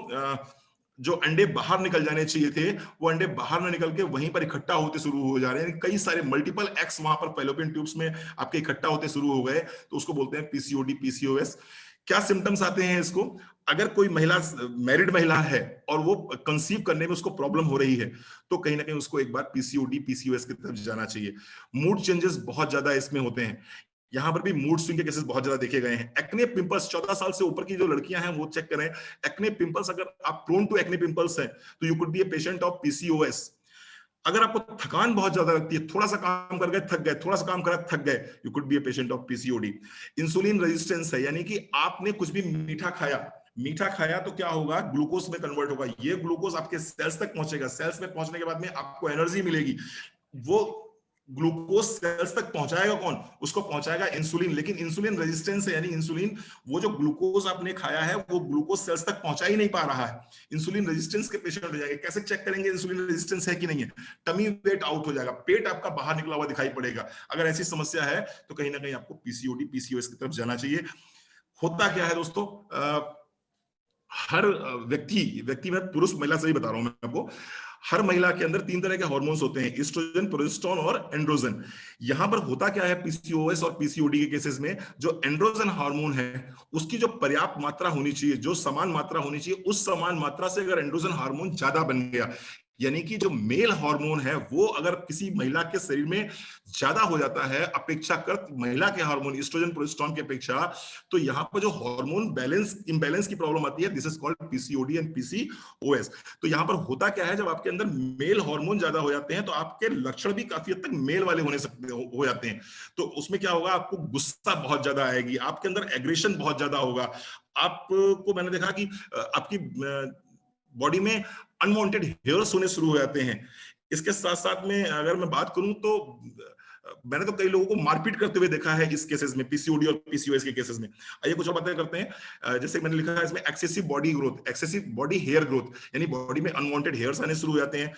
जो अंडे बाहर निकल जाने चाहिए थे वो अंडे बाहर ना निकल के वहीं पर इकट्ठा होते शुरू हो जा रहे हैं। कई सारे मल्टीपल एक्स वहां पर फैलोपियन ट्यूब्स में आपके इकट्ठा होते शुरू हो गए, तो उसको बोलते हैं पीसीओडी पीसीओएस। क्या सिम्टम्स आते हैं इसको? अगर कोई महिला मैरिड महिला है और वो कंसीव करने में उसको प्रॉब्लम हो रही है, तो कहीं ना कहीं उसको एक बार पीसीओडी पीसीओएस की तरफ जाना चाहिए। मूड चेंजेस बहुत ज्यादा इसमें होते हैं, यहां पर भी मूड स्विंग के केसेस बहुत ज्यादा देखे गए हैं। एक्ने पिंपल्स, 14 साल से ऊपर की जो लड़कियां हैं वो चेक करें। एक्ने पिंपल्स, अगर आप प्रोन टू एक्ने पिंपल्स हैं तो you could be a patient of PCOS. अगर आपको थकान बहुत ज्यादा लगती है, थोड़ा सा काम कर गए थक गए, थोड़ा सा काम करा थक गए, you could be a patient of PCOD. Insulin resistance है, यानी कि आपने कुछ भी मीठा खाया तो क्या होगा, ग्लूकोज में कन्वर्ट होगा। ये ग्लूकोज आपके सेल्स तक पहुंचेगा, सेल्स में पहुंचने के बाद में आपको एनर्जी मिलेगी। वो ग्लूकोज सेल्स तक पहुंचाएगा कौन? उसको पहुंचाएगा इंसुलिन। लेकिन इंसुलिन रेजिस्टेंस है, यानी इंसुलिन, वो जो ग्लूकोज आपने खाया है वो ग्लूकोज सेल्स तक पहुंचा ही नहीं पा रहा है। इंसुलिन रेजिस्टेंस के पेशेंट हो जाएंगे। कैसे चेक करेंगे इंसुलिन रेजिस्टेंस है कि नहीं है? टमी वेट आउट हो जाएगा, पेट आपका बाहर निकला हुआ दिखाई पड़ेगा। अगर ऐसी समस्या है तो कहीं ना कहीं आपको पीसीओडी पीसीओएस की तरफ जाना चाहिए। होता क्या है दोस्तों, हर व्यक्ति में, पुरुष महिला से ही बता रहा हूं मैं आपको, हर महिला के अंदर 3 तरह के हार्मोन्स होते हैं, एस्ट्रोजन, प्रोजेस्टेरोन और एंड्रोजन। यहां पर होता क्या है पीसीओएस और पीसीओडी के केसेस में, जो एंड्रोजन हार्मोन है उसकी जो पर्याप्त मात्रा होनी चाहिए, जो समान मात्रा होनी चाहिए, उस समान मात्रा से अगर एंड्रोजन हार्मोन ज्यादा बन गया, यानी कि जो मेल हार्मोन है वो अगर किसी महिला के शरीर में ज्यादा हो जाता है अपेक्षाकृत महिला के हार्मोन एस्ट्रोजन प्रोजेस्टेरोन की अपेक्षा, तो यहां पर जो हार्मोन बैलेंस इंबैलेंस की प्रॉब्लम आती है, this is called PCOD and PCOS. तो यहां पर होता क्या है, जब आपके अंदर मेल हार्मोन ज्यादा हो जाते हैं तो आपके लक्षण भी काफी हद तक मेल वाले हो जाते हैं। तो उसमें क्या होगा, आपको गुस्सा बहुत ज्यादा आएगी, आपके अंदर एग्रेशन बहुत ज्यादा होगा। आपको मैंने देखा कि आपकी बॉडी में अनवांटेड हेयर्स होने शुरू हो जाते हैं। इसके साथ साथ में अगर मैं बात करूं तो मैंने तो कई लोगों को मारपीट करते हुए देखा है इस केसेस में, पीसीओडी और पीसीओएस के केसेस में। आइए कुछ और बातें करते हैं। जैसे मैंने लिखा है इसमें excessive body growth, excessive body hair growth, यानी बॉडी में अनवांटेड हेयर्स आने शुरू हो जाते हैं।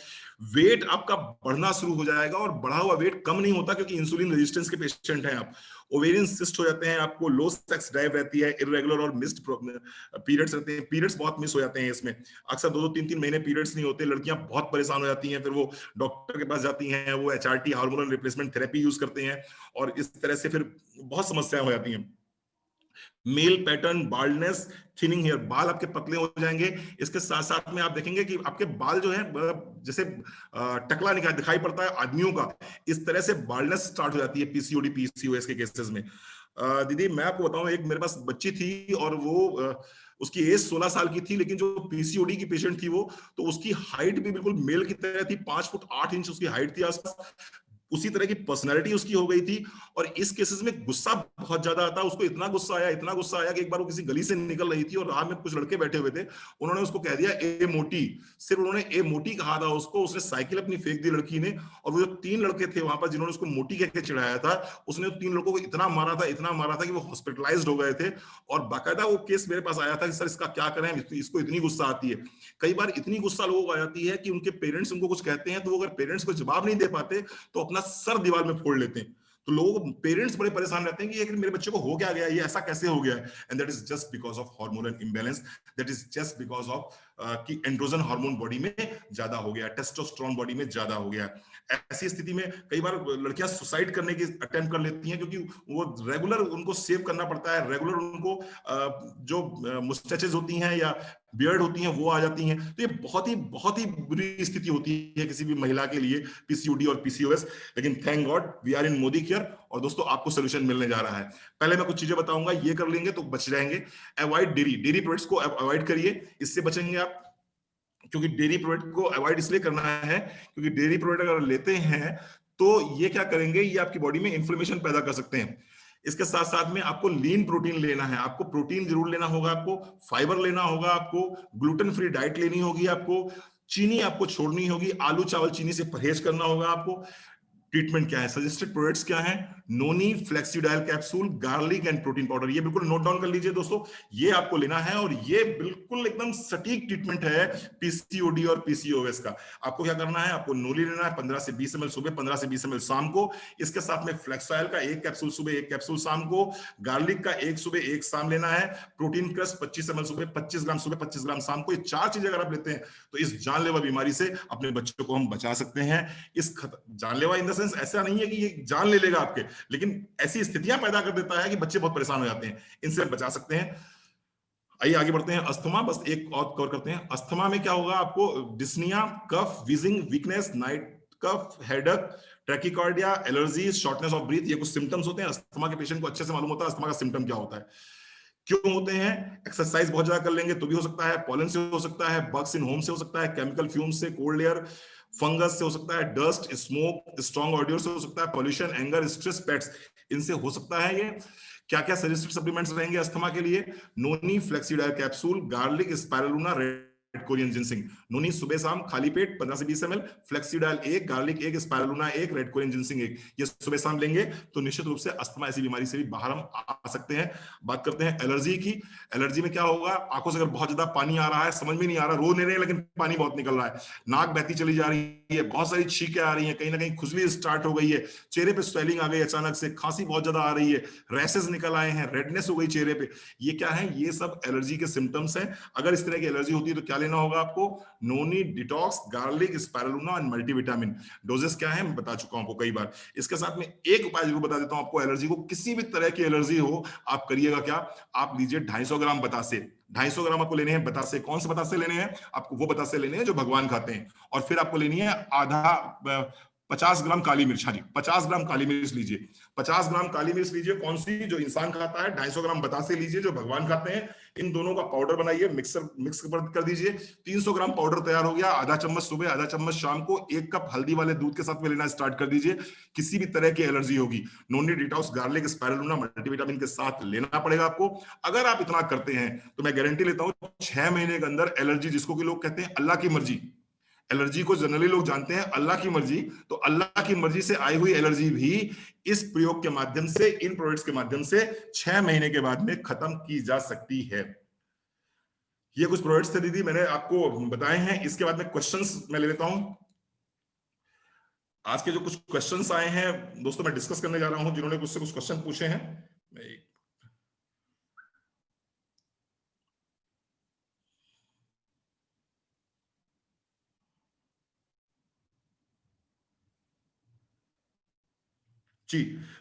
वेट आपका बढ़ना शुरू हो जाएगा और बढ़ा हुआ वेट कम नहीं होता क्योंकि इंसुलिन रेजिस्टेंस के पेशेंट हैं आप। ओवेरियन सिस्ट हो जाते हैं, आपको लो सेक्स ड्राइव रहती है, इरेगुलर और मिस्ड पीरियड्स रहते हैं, पीरियड्स बहुत मिस हो जाते हैं इसमें। अक्सर 2-2, 3-3 महीने पीरियड्स नहीं होते, लड़कियां बहुत परेशान हो जाती हैं, फिर वो डॉक्टर के पास जाती हैं, वो HRT hormonal replacement therapy use करते हैं और इस तरह से फिर बहुत समस्याएं हो जाती हैं। Male pattern baldness, thinning hair, बाल आपके पतले हो जाएंगे। इसके साथ साथ में आप देखेंगे कि आपके बाल जो है जैसे टकला दिखाई पड़ता है आदमियों का, इस तरह से बाल्डनेस स्टार्ट हो जाती है पीसीओडी पीसीओएस के केसेस में। दीदी मैं आपको बताऊं, एक मेरे पास बच्ची थी और वो उसकी एज 16 साल की थी, लेकिन जो पीसीओडी की पेशेंट थी वो, तो उसकी हाइट भी बिल्कुल मेल की तरह थी, 5 फुट 8 इंच उसकी हाइट थी आसपास, उसी तरह की पर्सनैलिटी उसकी हो गई थी। और इस केसेस में गुस्सा बहुत ज्यादा आता, उसको इतना गुस्सा आया कि एक बार वो किसी गली से निकल रही थी और राह में कुछ लड़के बैठे हुए थे, उन्होंने उसको कह दिया ए मोटी, सिर्फ उन्होंने ए मोटी कहा था उसको, उसने साइकिल अपनी फेंक दी लड़की ने, और वो जो 3 लड़के थे वहां पर जिन्होंने उसको मोटी कहकर चिढ़ाया था, उसने 3 लड़कों को इतना मारा था कि वो हॉस्पिटलाइज्ड हो गए थे। और बाकायदा वो केस मेरे पास आया था कि सर इसका क्या करें, इसको इतनी गुस्सा आती है। कई बार इतनी गुस्सा लोगों को आ जाती है कि उनके पेरेंट्स उनको कुछ कहते हैं, तो वो अगर पेरेंट्स को जवाब नहीं दे पाते तो अपना सर दीवार में फोड़ लेते हैं। तो लोगों को, पेरेंट्स बड़े परेशान रहते हैं कि मेरे बच्चे को हो क्या गया, ये ऐसा कैसे हो गया है। And that is just because of hormonal imbalance, that is just because of कि एंड्रोजन हार्मोन बॉडी में ज्यादा हो गया, टेस्टोस्टेरोन बॉडी में ज्यादा हो गया। ऐसी स्थिति में कई बार लड़कियां सुसाइड करने की अटेम्प्ट कर लेती हैं, क्योंकि वो रेगुलर उनको सेव करना पड़ता है, रेगुलर उनको जो मुस्टैचेस होती हैं या बियर्ड होती हैं वो आ जाती हैं। तो ये बहुत ही बुरी स्थिति होती है किसी भी महिला के लिए, पीसीओडी और पीसीओएस। लेकिन thank God we are in Modi care, और दोस्तों आपको सोल्यूशन मिलने जा रहा है। पहले मैं कुछ चीजें बताऊंगा, ये कर लेंगे तो बच जाएंगे। अवॉइड डेरी प्रोडक्ट्स को अवॉइड करिए, इससे बचेंगे आप। क्योंकि डेयरी प्रोडक्ट को अवॉइड इसलिए करना है क्योंकि डेयरी प्रोडक्ट अगर लेते हैं तो ये क्या करेंगे, ये आपकी बॉडी में इन्फ्लेमेशन पैदा कर सकते हैं। इसके साथ साथ में आपको लीन प्रोटीन लेना है, आपको प्रोटीन जरूर लेना होगा, आपको फाइबर लेना होगा, आपको ग्लूटेन फ्री डाइट लेनी होगी, आपको चीनी आपको छोड़नी होगी, आलू चावल चीनी से परहेज करना होगा आपको। ट्रीटमेंट क्या है, सजेस्टेड प्रोडक्ट्स क्या है, noni, Flexidyl capsule, garlic and protein powder. ये बिल्कुल नोट डाउन कर लीजिए दोस्तों, ये आपको लेना है, और ये बिल्कुल एकदम सटीक ट्रीटमेंट है पीसीओडी और पीसीओएस का। आपको क्या करना है, आपको नोनी लेना है 15 से 20 ml सुबह, 15 से 20 ml शाम को। इसके साथ में फ्लेक्साइल का 1 कैप्सूल सुबह, 1 कैप्सूल शाम को। गार्लिक का 1 सुबह 1 शाम लेना है। प्रोटीन क्रश 25 ml सुबह, 25 ग्राम सुबह, 25 ग्राम शाम को। ये 4 चीजें अगर आप लेते हैं तो इस जानलेवा बीमारी से अपने बच्चों को हम बचा सकते हैं। इस जानलेवा इन द सेंस ऐसा नहीं है कि ये जान ले लेगा आपके, लेकिन ऐसी स्थितियां पैदा कर देता है कि बच्चे बहुत परेशान हो जाते हैं। इनसे बचा सकते हैं। आइए आगे बढ़ते हैं। अस्थमा, बस एक और कवर करते हैं। अस्थमा में क्या होगा, आपको dyspnea, cough, wheezing, weakness, night cough, headache, tachycardia, allergy, shortness of breath, ये कुछ सिम्टम्स होते हैं। अस्थमा के पेशेंट को अच्छे से मालूम होता है अस्थमा का सिम्टम क्या होता है, क्यों होते हैं। एक्सरसाइज बहुत ज्यादा कर लेंगे तो भी हो सकता है, पॉलन से हो सकता है, बग्स इन होम से हो सकता है, केमिकल फ्यूम्स से, कोल्ड एयर, फंगस से हो सकता है, डस्ट, स्मोक, स्ट्रॉन्ग ऑडियो से हो सकता है, पॉल्यूशन, एंगर, स्ट्रेस, पेट्स, इनसे हो सकता है। ये क्या क्या सजेस्टेड सप्लीमेंट्स रहेंगे अस्थमा के लिए, noni, Flexidyl capsule, garlic, spirulina, red Korean ginseng. Noni सुबह शाम खाली पेट 15 से 20 ml, Flexidyl 1, garlic 1, spirulina 1, red Korean ginseng 1, ये सुबह शाम लेंगे तो निश्चित रूप से अस्थमा ऐसी बीमारी से भी बाहर हम आ सकते हैं। बात करते हैं एलर्जी की। एलर्जी में क्या होगा, आंखों से अगर बहुत ज्यादा पानी आ रहा है, समझ में नहीं आ रहा, रो नहीं रहे लेकिन पानी बहुत निकल रहा है, नाक बहती चली जा रही है, बहुत सारी छींकें आ रही है, कहीं ना कहीं खुजली स्टार्ट हो गई है, चेहरे पे स्वेलिंग आ गई अचानक से, खांसी बहुत ज्यादा आ रही है, रैसेस निकल आए हैं, रेडनेस हो गई चेहरे पे, ये क्या है, ये सब एलर्जी के सिम्टम्स हैं। अगर इस तरह की एलर्जी होती है तो क्या लेना होगा आपको, noni, detox, garlic, spirulina and multivitamin. Doses क्या है मैं बता चुका हूं आपको कई बार। इसके साथ में एक उपाय जरूर बता देता हूं आपको, एलर्जी को, किसी भी तरह की एलर्जी हो आप करिएगा क्या, आप लीजिए 250 ग्राम बतासे। 250 ग्राम आपको लेने हैं बतासे। कौन से बतासे लेने हैं आपको, वो बतासे लेने हैं जो भगवान खाते हैं। और फिर आपको लेनी है आधा 50 ग्राम काली मिर्च। हाँ जी, 50 ग्राम काली मिर्च लीजिए। 50 ग्राम काली मिर्च लीजिए, कौन सी, जो इंसान खाता है। 250 ग्राम बतासे लीजिए जो भगवान खाते हैं। इन दोनों का पाउडर बनाइए, मिक्स कर दीजिए। 300 ग्राम पाउडर तैयार हो गया। आधा चम्मच सुबह, आधा चम्मच शाम को, 1 कप हल्दी वाले दूध के साथ में लेना स्टार्ट कर दीजिए। किसी भी तरह की एलर्जी होगी, नोनी, डिटॉक्स, गार्लिक, स्पाइरुलिना, मल्टीविटामिन के साथ लेना पड़ेगा आपको। अगर आप इतना करते हैं तो मैं गारंटी लेता हूं 6 महीने के अंदर एलर्जी, जिसको कि लोग कहते हैं अल्लाह की मर्जी, एलर्जी को जनरली लोग जानते हैं अल्लाह की मर्जी, तो अल्लाह की मर्जी से आई हुई एलर्जी भी इस प्रयोग के माध्यम से, इन प्रोडक्ट्स के माध्यम से 6 महीने के बाद में खत्म की जा सकती है। ये कुछ प्रोडक्ट्स थे दीदी, मैंने आपको बताए हैं। इसके बाद में क्वेश्चंस मैं ले लेता हूं। आज के जो कुछ क्वेश्चंस आए हैं दोस्तों, मैं डिस्कस करने जा रहा हूं, जिन्होंने मुझसे कुछ क्वेश्चन पूछे हैं। जी,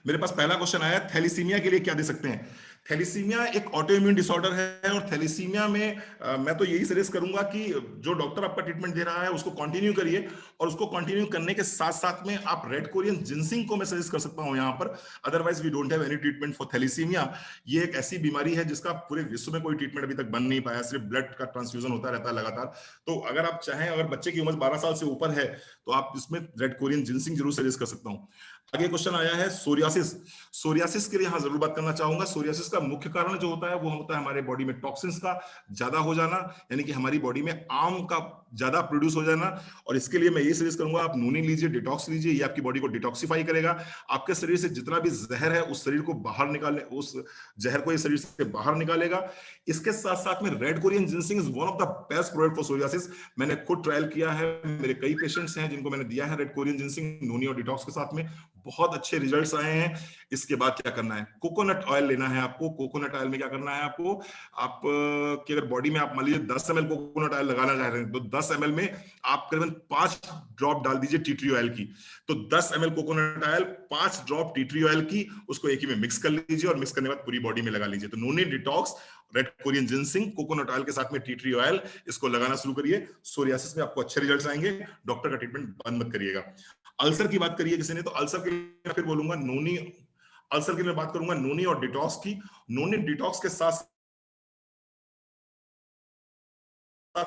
मेरे पास पहला क्वेश्चन आया, थैलीसीमिया के लिए क्या दे सकते हैं। थैलीसीमिया एक ऑटोइम्यून डिसऑर्डर है, और थैलीसीमिया में मैं तो यही सजेस्ट करूंगा कि जो डॉक्टर आपका ट्रीटमेंट दे रहा है उसको कंटिन्यू करिए, और उसको कंटिन्यू करने के साथ साथ में आप रेड कोरियन जिनसिंग को मैं सजेस्ट कर सकता हूं यहां पर। Otherwise we don't have any treatment for thalassemia. ये एक ऐसी बीमारी है जिसका पूरे विश्व में कोई ट्रीटमेंट अभी तक बन नहीं पाया, सिर्फ ब्लड का ट्रांसफ्यूजन होता रहता है लगातार। तो अगर आप चाहें, अगर बच्चे की उम्र 12 साल से ऊपर है तो आप इसमें रेड कोरियन जिनसिंग जरूर सजेस्ट कर सकता हूं। आगे क्वेश्चन आया है सोरियासिस। सोरियासिस के लिए यहां जरूर बात करना चाहूंगा। सोरियासिस का मुख्य कारण जो होता है वो होता है हमारे बॉडी में टॉक्सिन्स का ज्यादा हो जाना, यानी कि हमारी बॉडी में आम का ज्यादा प्रोड्यूस हो जाना। और इसके लिए मैं ये सजेस्ट करूंगा, आप नूनी लीजिए, डिटॉक्स लीजिए, ये आपकी बॉडी को डिटॉक्सिफाई करेगा। आपके शरीर से जितना भी जहर है उस शरीर को बाहर निकाले, उस जहर को ये शरीर से बाहर निकालेगा। इसके साथ साथ में red Korean ginseng is one of the best product for psoriasis. मैंने खुद ट्रायल किया है, मेरे कई पेशेंट्स हैं जिनको मैंने दिया है रेड कोरियन जिनसिंग नूनी और डिटॉक्स के साथ में, बहुत अच्छे रिजल्ट्स आए हैं। इसके बाद क्या करना है, कोकोनट ऑयल लेना है आपको। कोकोनट ऑयल में क्या करना है आपको, आप की अगर बॉडी में आप मान लीजिए 10 ml कोकोनट ऑयल लगाना चाह रहे हैं तो 10 ml में आप करीबन 5 ड्रॉप डाल दीजिए टी ट्री ऑयल की। तो 10 ml coconut oil, 5 drop tea tree oil की, उसको एक ही में मिक्स कर लीजिए, और मिक्स करने के बाद पूरी बॉडी में लगा लीजिए। तो noni, detox red Korean ginseng, coconut oil के साथ में टी ट्री ऑयल, इसको लगाना शुरू करिए। सोरियासिस में आपको अच्छे रिजल्ट्स आएंगे। डॉक्टर का ट्रीटमेंट बंद मत करिएगा। अल्सर की बात करिए किसी ने, तो अल्सर के लिए फिर बोलूंगा नोनी। अल्सर के लिए बात करूंगा नोनी और डिटॉक्स की। नोनी डिटॉक्स के साथ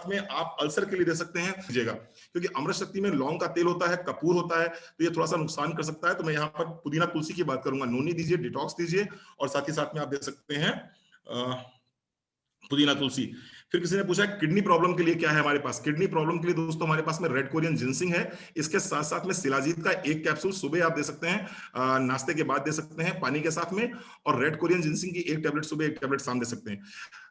में आप अल्सर के लिए दे सकते हैं दीजिएगा, क्योंकि अमृत शक्ति में लौंग का तेल होता है, कपूर होता है, तो ये थोड़ा सा नुकसान कर सकता है। तो मैं यहाँ पर पुदीना तुलसी की बात करूंगा। नोनी दीजिए, डिटॉक्स दीजिए, और साथ ही साथ में आप दे सकते हैं पुदीना तुलसी। फिर किसी ने पूछा किडनी प्रॉब्लम के लिए क्या है हमारे पास। किडनी प्रॉब्लम के लिए दोस्तों हमारे पास में रेड कोरियन जिनसिंग है। इसके साथ साथ में शिलाजीत का एक कैप्सूल सुबह आप दे सकते हैं, नाश्ते के बाद दे सकते हैं पानी के साथ में, और रेड कोरियन जिनसिंग की एक टैबलेट सुबह, एक टैबलेट शाम दे सकते हैं।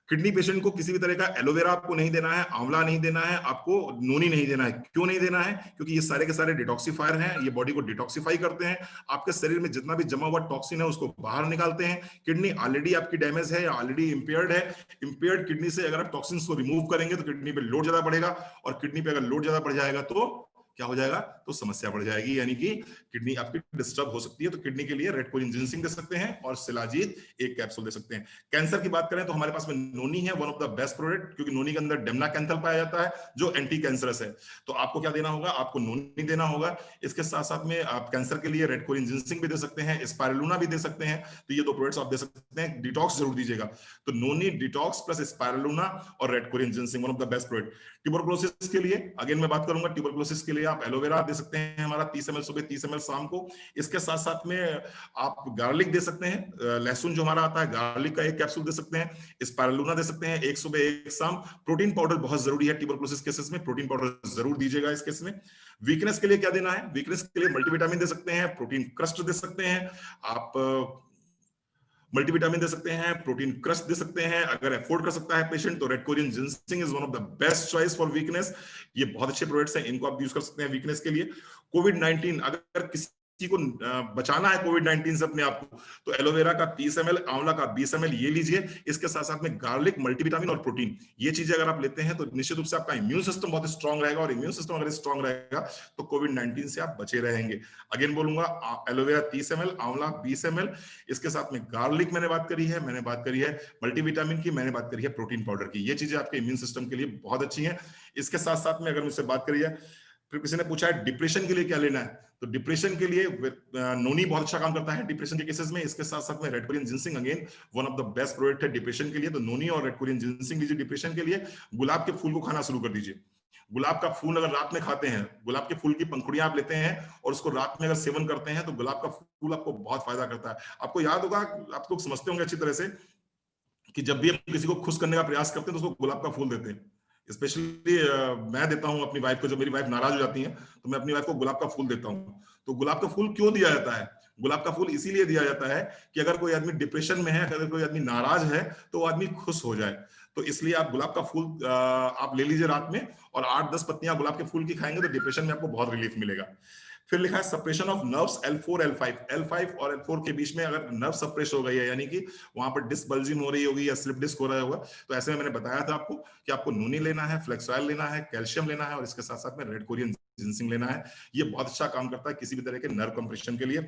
किडनी पेशेंट को किसी भी तरह का एलोवेरा आपको नहीं देना है, आंवला नहीं देना है, आपको नोनी नहीं देना है। क्यों नहीं देना है? क्योंकि ये सारे के सारे डिटॉक्सिफायर हैं, ये बॉडी को डिटॉक्सिफाई करते हैं, आपके शरीर में जितना भी जमा हुआ टॉक्सिन है उसको बाहर निकालते हैं। किडनी ऑलरेडी आपकी डैमेज है या ऑलरेडी इंपेयर्ड है। इंपेयर्ड किडनी से अगर आप टॉक्सिन्स को रिमूव करेंगे तो किडनी पे लोड ज्यादा बढ़ेगा, और किडनी पे अगर लोड ज्यादा बढ़ जाएगा तो क्या हो जाएगा? तो समस्या बढ़ जाएगी, यानी कि किडनी आपकी डिस्टर्ब हो सकती है। तो किडनी के लिए रेड कोरियन जिनसिंग दे सकते हैं और शिलाजीत एक कैप्सूल दे सकते हैं। कैंसर की बात करें तो हमारे पास में नोनी है, one of the best product, क्योंकि नोनी के अंदर डेमनाकैंथल पाया जाता है जो एंटी कैंसरस है। तो आपको क्या देना होगा? आपको नोनी देना होगा। इसके साथ साथ में आप कैंसर के लिए रेड कोरियन जिनसिंग भी दे सकते हैं, स्पाइरुलिना भी दे सकते हैं। तो ये दो प्रोडक्ट्स आप दे सकते हैं। डिटॉक्स जरूर दीजिएगा। तो नोनी, डिटॉक्स प्लस स्पाइरुलिना और red Korean ginseng, one of the best product. Tuberculosis के लिए अगेन मैं बात करूंगा। ट्यूबरकुलोसिस के लिए आप एलोवेरा दे सकते हैं हमारा 30 ml सुबह, 30 ml शाम को। इसके साथ साथ में आप गार्लिक दे सकते हैं, लहसुन जो हमारा आता है, गार्लिक का एक कैप्सूल दे सकते हैं। स्पाइरुलिना दे सकते हैं, एक सुबह एक शाम। प्रोटीन पाउडर बहुत जरूरी है ट्यूबरकुलोसिस केसेस में, प्रोटीन पाउडर जरूर दीजिएगा इस केस में। वीकनेस के लिए क्या देना है? वीकनेस के लिए मल्टीविटामिन दे सकते हैं, प्रोटीन क्रस्ट दे सकते हैं, आप मल्टीविटामिन दे सकते हैं, प्रोटीन क्रस्ट दे सकते हैं। अगर अफोर्ड कर सकता है पेशेंट तो red Korean ginseng is one of the best choice for weakness. ये बहुत अच्छे प्रोडक्ट्स हैं, इनको आप यूज कर सकते हैं वीकनेस के लिए। कोविड-19 अगर किसी को बचाना है कोविड-19 से अपने आप को, तो एलोवेरा का 30 ml, आंवला का 20 ml ये लीजिए। इसके साथ साथ में गार्लिक, मल्टीविटामिन और प्रोटीन, ये चीजें अगर आप लेते हैं तो निश्चित रूप से आपका इम्यून सिस्टम बहुत स्ट्रांग रहेगा, और इम्यून सिस्टम अगर स्ट्रांग रहेगा तो कोविड-19 से आप बचे रहेंगे। अगेन बोलूंगा, एलोवेरा 30 ml, आंवला 20 ml, इसके साथ में गार्लिक मैंने बात करी है, मैंने बात करी है मल्टीविटामिन की, मैंने बात करी है प्रोटीन पाउडर की। ये चीजें आपके इम्यून सिस्टम के लिए बहुत अच्छी हैं। इसके साथ साथ में अगर मुझसे बात करी है, फिर किसी ने पूछा है डिप्रेशन के लिए क्या लेना है, तो डिप्रेशन के लिए नोनी बहुत अच्छा काम करता है डिप्रेशन के केसेस में। इसके साथ साथ में red Korean ginseng again one of the best product है डिप्रेशन के लिए। तो नोनी और रेड कोरियन जिनसिंग लीजिए डिप्रेशन के लिए। गुलाब के फूल को खाना शुरू कर दीजिए। गुलाब का फूल अगर रात में खाते हैं, गुलाब के फूल की पंखुड़ियां आप लेते हैं और उसको रात में अगर सेवन करते हैं, तो गुलाब का फूल आपको बहुत फायदा करता है। आपको याद होगा, आप लोग समझते होंगे अच्छी तरह से, कि जब भी हम किसी को खुश करने का प्रयास करते हैं तो उसको गुलाब का फूल देते हैं। स्पेशली मैं देता हूं अपनी वाइफ को, जब मेरी वाइफ नाराज हो जाती है तो मैं अपनी वाइफ को गुलाब का फूल देता हूं। तो गुलाब का फूल क्यों दिया जाता है? गुलाब का फूल इसीलिए दिया जाता है कि अगर कोई आदमी डिप्रेशन में है, अगर कोई आदमी नाराज है, तो वो आदमी खुश हो जाए। तो इसलिए आप गुलाब का फूल आप ले लीजिए रात में, और 8-10 पत्तियां गुलाब के फूल की खाएंगे तो डिप्रेशन में आपको बहुत रिलीफ मिलेगा। फिर लिखा है suppression of nerves L4 L5 और L4 के बीच में अगर नर्व सप्रेस हो गई है, यानी कि वहां पर डिस्क बल्जिंग हो रही होगी या स्लिप डिस्क हो रहा होगा, तो ऐसे में मैंने बताया था आपको कि आपको नूनी लेना है, फ्लेक्स ऑयल लेना है, कैल्शियम लेना है, और इसके साथ साथ में रेड कोरियन जिनसिंग लेना है। ये बहुत अच्छा काम करता है किसी भी तरह के नर्व कंप्रेशन के लिए।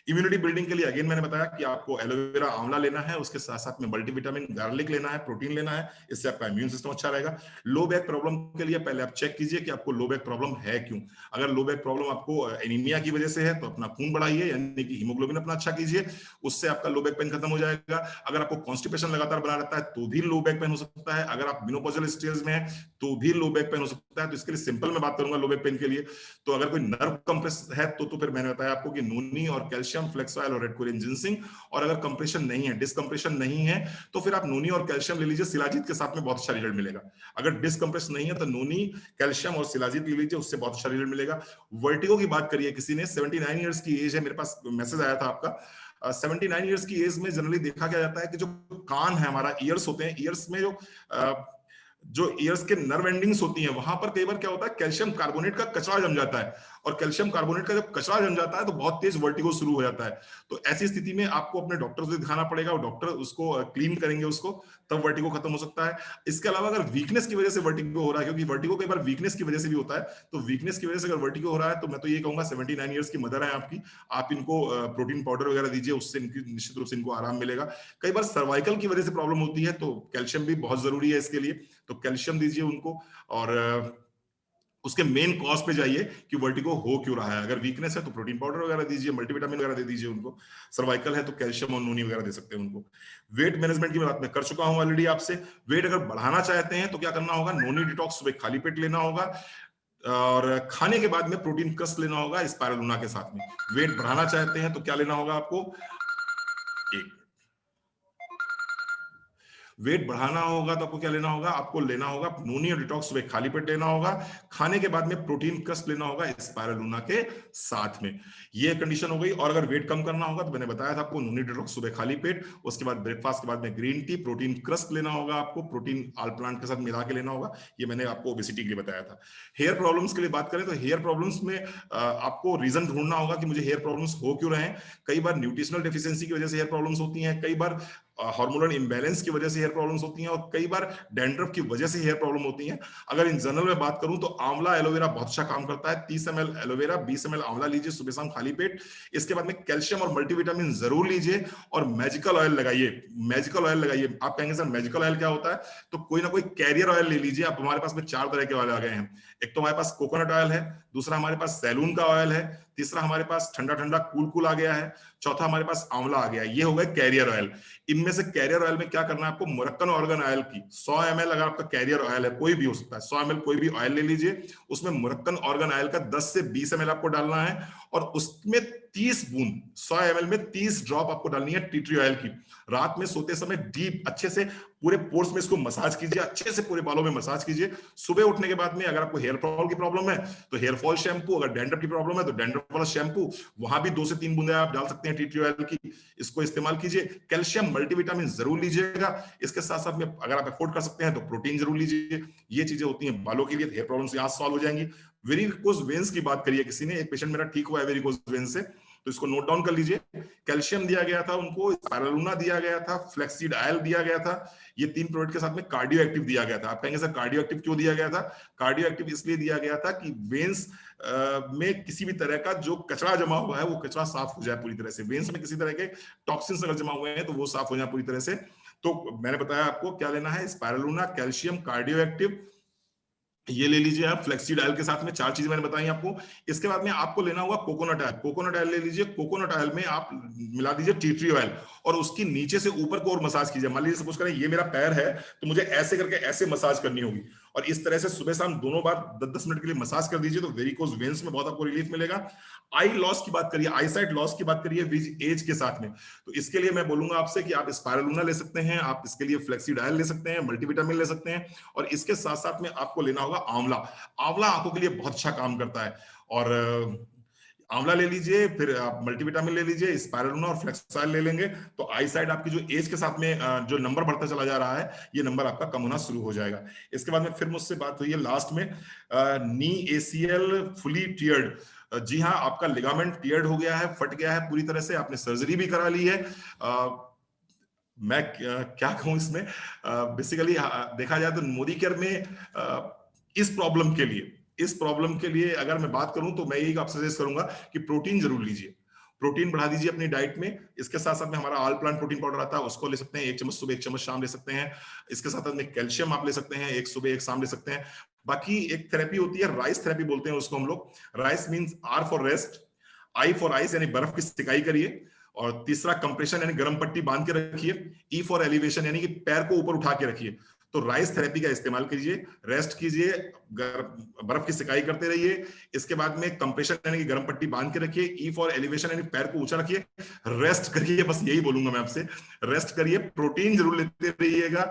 इम्यूनिटी बिल्डिंग के लिए अगेन मैंने बताया कि आपको एलोवेरा, आंवला लेना है, उसके साथ साथ में मल्टीविटामिन, गार्लिक लेना है, प्रोटीन लेना है, इससे आपका इम्यून सिस्टम अच्छा रहेगा। लो बैक प्रॉब्लम के लिए पहले आप चेक कीजिए कि आपको लो बैक प्रॉब्लम है क्यों। अगर लो बैक प्रॉब्लम आपको एनीमिया की वजह से है तो अपना खून बढ़ाइए, यानी कि हीमोग्लोबिन अपना अच्छा कीजिए, उससे आपका लो बैक पेन खत्म हो जाएगा। अगर आपको कॉन्स्टिपेशन लगातार बना रहता है तो भी लो बैक पेन हो सकता है। अगर आप मेनोपॉजल स्टेज में है तो भी लो बैक पेन हो सकता है। तो इसके लिए सिंपल मैं बात करूंगा लो बैक पेन के लिए। तो अगर कोई नर्व कंप्रेस है तो फिर मैंने बताया आपको कि नूनी और कैल्शियम, फ्लेक्स ऑयल और रेड कोरियन जिनसिंग। और अगर कंप्रेशन नहीं है, डिस्कंप्रेशन नहीं है, तो फिर आप नूनी और कैल्शियम ले लीजिए, शिलाजीत के साथ में बहुत अच्छा रिजल्ट मिलेगा। अगर डिस्कंप्रेस नहीं है तो नूनी, कैल्शियम और शिलाजीत ले लीजिए, उससे बहुत अच्छा रिजल्ट मिलेगा। वर्टिगो की बात करिए किसी ने, 79 ईयर्स की एज है, मेरे पास मैसेज आया था आपका। 79 ईयर्स की एज में जनरली देखा क्या जाता है कि जो कान है हमारा, ईयर्स होते हैं, ईयर्स में जो जो ईयर्स के नर्व एंडिंग्स होती हैं वहां पर कई बार क्या होता है, कैल्शियम कार्बोनेट का कचरा जम जाता है, और कैल्शियम कार्बोनेट का जब कचरा जम जाता है तो बहुत तेज वर्टिगो शुरू हो जाता है। तो ऐसी स्थिति में आपको अपने डॉक्टर से दिखाना पड़ेगा, और डॉक्टर उसको क्लीन करेंगे उसको, तब वर्टिगो खत्म हो सकता है। इसके अलावा अगर वीकनेस की वजह से वर्टिगो हो रहा है, क्योंकि वर्टिगो कई बार वीकनेस की वजह से भी होता है, तो वीकनेस की वजह से अगर वर्टिगो हो रहा है तो मैं तो ये कहूंगा 79 ईयर्स की मदर है आपकी, आप इनको प्रोटीन पाउडर वगैरह दीजिए, उससे इनकी निश्चित रूप से इनको आराम मिलेगा। कई बार सर्वाइकल की वजह से प्रॉब्लम होती है तो कैल्शियम भी बहुत जरूरी है इसके लिए, तो कैल्शियम दीजिए उनको, और उसके मेन कॉज पे जाइए कि वर्टिगो हो क्यों रहा है। अगर वीकनेस है तो प्रोटीन पाउडर वगैरह दीजिए, मल्टीविटामिन वगैरह दे दीजिए उनको। सर्वाइकल है तो कैल्शियम और नोनी वगैरह दे सकते हैं उनको। वेट मैनेजमेंट की बात मैं कर चुका हूं ऑलरेडी आपसे। वेट अगर बढ़ाना चाहते हैं तो क्या करना होगा, नोनी डिटॉक्स सुबह खाली पेट लेना होगा, और खाने के बाद में प्रोटीन क्रस्ट लेना होगा स्पाइरुलिना के साथ में। वेट बढ़ाना चाहते हैं तो क्या लेना होगा आपको, एक वेट बढ़ाना होगा तो आपको क्या लेना होगा, आपको लेना होगा नोनी और डिटॉक्स सुबह खाली पेट लेना होगा, खाने के बाद में प्रोटीन क्रस्ट लेना होगा स्पाइरुलिना के साथ में। ये कंडीशन हो गई। और अगर वेट कम करना होगा तो मैंने बताया था आपको, नोनी डिटॉक्स सुबह खाली पेट, उसके बाद ब्रेकफास्ट के बाद में ग्रीन टी, प्रोटीन क्रस्ट लेना होगा आपको, प्रोटीन आल प्लांट के साथ मिला के लेना होगा। ये मैंने आपको ओबेसिटी के लिए बताया था। हेयर प्रॉब्लम्स के लिए बात करें तो हेयर प्रॉब्लम्स में आपको रीजन ढूंढना होगा कि मुझे हेयर प्रॉब्लम्स हो क्यों रहे हैं। कई बार न्यूट्रिशनल डेफिशिएंसी की वजह से हेयर प्रॉब्लम्स होती हैं, कई बार हार्मोनल इंबैलेंस की वजह से हेयर प्रॉब्लम्स होती हैं, और कई बार डैंड्रफ की वजह से हेयर प्रॉब्लम होती हैं। अगर इन जनरल में बात करूं तो आंवला एलोवेरा बहुत अच्छा काम करता है। 30 ml एलोवेरा, 20 ml आंवला लीजिए सुबह शाम खाली पेट। इसके बाद में कैल्शियम और मल्टीविटामिन जरूर लीजिए, और मैजिकल ऑयल लगाइए। मैजिकल ऑयल लगाइए। आप कहेंगे सर मैजिकल ऑयल क्या होता है, तो कोई ना कोई कैरियर ऑयल ले लीजिए आप। हमारे पास में 4 तरह के ऑयल आ गए हैं। एक तो हमारे पास कोकोनट ऑयल है, दूसरा हमारे पास सैलून का ऑयल है, तीसरा हमारे पास ठंडा ठंडा कूल कूल आ गया है, चौथा हमारे पास आंवला आ गया। ये हो गए कैरियर ऑयल। इनमें से कैरियर ऑयल में क्या करना है आपको, मुरक्कन ऑर्गन ऑयल की 100 ml, अगर आपका कैरियर ऑयल है, कोई भी हो सकता है, 100 ml कोई भी ऑयल ले लीजिए, उसमें मुरक्कन ऑर्गन ऑयल का 10 से 20 ml आपको डालना है, और उसमें 30 बूंद, 100 ml में 30 ड्रॉप आपको डालनी है टी ट्री ऑयल की। रात में सोते समय डीप अच्छे से पूरे पोर्स में इसको मसाज कीजिए, अच्छे से पूरे बालों में मसाज कीजिए। सुबह उठने के बाद में अगर आपको हेयर फॉल की प्रॉब्लम है तो हेयर फॉल शैम्पू, अगर डैंड्रफ की प्रॉब्लम है तो डैंड्रफ वाला शैम्पू, वहां भी 2 से 3 बूंदे आप डाल सकते हैं टी ट्री ऑयल की, इसको इस्तेमाल कीजिए। कैल्शियम मल्टीविटामिन जरूर लीजिएगा। इसके साथ साथ में अगर आप अफोर्ड कर सकते हैं तो प्रोटीन जरूर लीजिए। ये चीजें होती हैं बालों के लिए, हेयर प्रॉब्लम्स यहां सॉल्व हो जाएंगी। वेरिकोज वेन्स की बात करिए, किसी ने, एक पेशेंट मेरा ठीक हुआ है वेरिकोज वेन्स से, तो इसको नोट डाउन कर लीजिए। कैल्शियम दिया गया था उनको, स्पाइरुलिना दिया गया था, फ्लैक्सीड ऑयल दिया गया था। ये 3 प्रोडक्ट के साथ में कार्डियो एक्टिव दिया गया था। आप कहेंगे सर कार्डियो एक्टिव क्यों दिया गया था? कार्डियो एक्टिव इसलिए दिया गया था कि वेन्स में किसी भी तरह का जो कचरा जमा हुआ है वो कचरा साफ हो जाए पूरी तरह से। वेन्स में किसी तरह के टॉक्सिन्स अगर जमा हुए हैं तो वो साफ हो जाए पूरी तरह से। तो मैंने बताया आपको क्या लेना है, स्पाइरुलिना, कैल्शियम, कार्डियो एक्टिव, ये ले लीजिए आप फ्लेक्सीड ऑयल के साथ में। 4 चीजें मैंने बताई आपको। इसके बाद में आपको लेना होगा कोकोनट ऑयल। कोकोनट ऑयल ले लीजिए। कोकोनट ऑयल में आप मिला दीजिए टी ट्री ऑयल, और उसकी नीचे से ऊपर को और मसाज कीजिए। मान लीजिए सपोज करें ये मेरा पैर है तो मुझे ऐसे करके ऐसे मसाज करनी होगी, और इस तरह से सुबह शाम दोनों बार 10-10 मिनट के लिए मसाज कर दीजिए, तो वेरिकोज वेन्स में बहुत आपको रिलीफ मिलेगा। आई लॉस की बात करिए, आई साइट लॉस की बात करिए विद एज के साथ में, तो इसके लिए मैं बोलूंगा आपसे कि आप स्पाइरुलिना ले सकते हैं, आप इसके लिए फ्लेक्सीड ऑयल ले सकते हैं, मल्टीविटामिन ले सकते हैं, और इसके साथ साथ में आपको लेना होगा आंवला। आंवला आंखों के लिए बहुत अच्छा काम करता है, और आंवला ले लीजिए, फिर आप मल्टीविटामिन ले लीजिए, स्पाइरुलिना और फ्लेक्स ऑयल ले लेंगे, तो आई साइड आपकी जो एज के साथ में जो नंबर बढ़ता चला जा रहा है, ये नंबर आपका कम होना शुरू हो जाएगा। इसके बाद में फिर मुझसे बात हुई है लास्ट में, नी एसीएल फुली टियर्ड। जी हाँ, आपका लिगामेंट टियर्ड हो गया है, फट गया है पूरी तरह से, आपने सर्जरी भी करा ली है। मैं क्या कहूं इसमें, बेसिकली देखा जाए तो मोदी केयर में इस प्रॉब्लम के लिए अगर मैं बात करूं तो मैं यही आपसे सजेस्ट करूंगा कि प्रोटीन जरूर लीजिए। प्रोटीन बढ़ा दीजिए अपनी डाइट में। इसके साथ साथ में हमारा ऑल प्लांट प्रोटीन पाउडर आता है, उसको ले सकते हैं, 1 चम्मच सुबह 1 चम्मच शाम ले सकते हैं। इसके साथ साथ में कैल्शियम आप ले सकते हैं, 1 सुबह 1 शाम ले सकते हैं। बाकी एक थेरेपी होती है, राइस थेरेपी बोलते हैं उसको हम लोग। RICE means R for rest, I for ice यानी बर्फ की सिकाई करिए, और तीसरा कंप्रेशन यानी गर्म पट्टी बांध के रखिए, ई फॉर एलिवेशन यानी कि पैर को ऊपर उठा के रखिए। तो राइस थेरेपी का इस्तेमाल कीजिए, रेस्ट कीजिए, बर्फ की सिकाई करते रहिए। इसके बाद में कंप्रेशन यानी कि गर्म पट्टी बांध के रखिए, ई फॉर एलिवेशन यानी पैर को ऊंचा रखिए, रेस्ट करिए। बस यही बोलूंगा मैं आपसे, रेस्ट करिए, प्रोटीन जरूर लेते रहिएगा।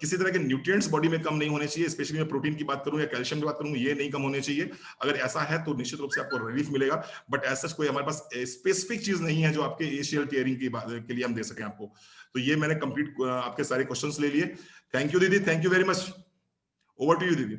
किसी तरह के न्यूट्रिएंट्स बॉडी में कम नहीं होने चाहिए, स्पेशली मैं प्रोटीन की बात करूं या कैल्शियम की बात करूं, ये नहीं कम होने चाहिए। अगर ऐसा है तो निश्चित रूप से आपको रिलीफ मिलेगा, बट ऐसा कोई हमारे पास स्पेसिफिक चीज नहीं है जो आपके एशियल टीयरिंग के लिए हम दे सकें आपको। तो ये मैंने कंप्लीट आपके सारे क्वेश्चंस ले लिए। थैंक यू दीदी, thank you very much. Over to you दीदी।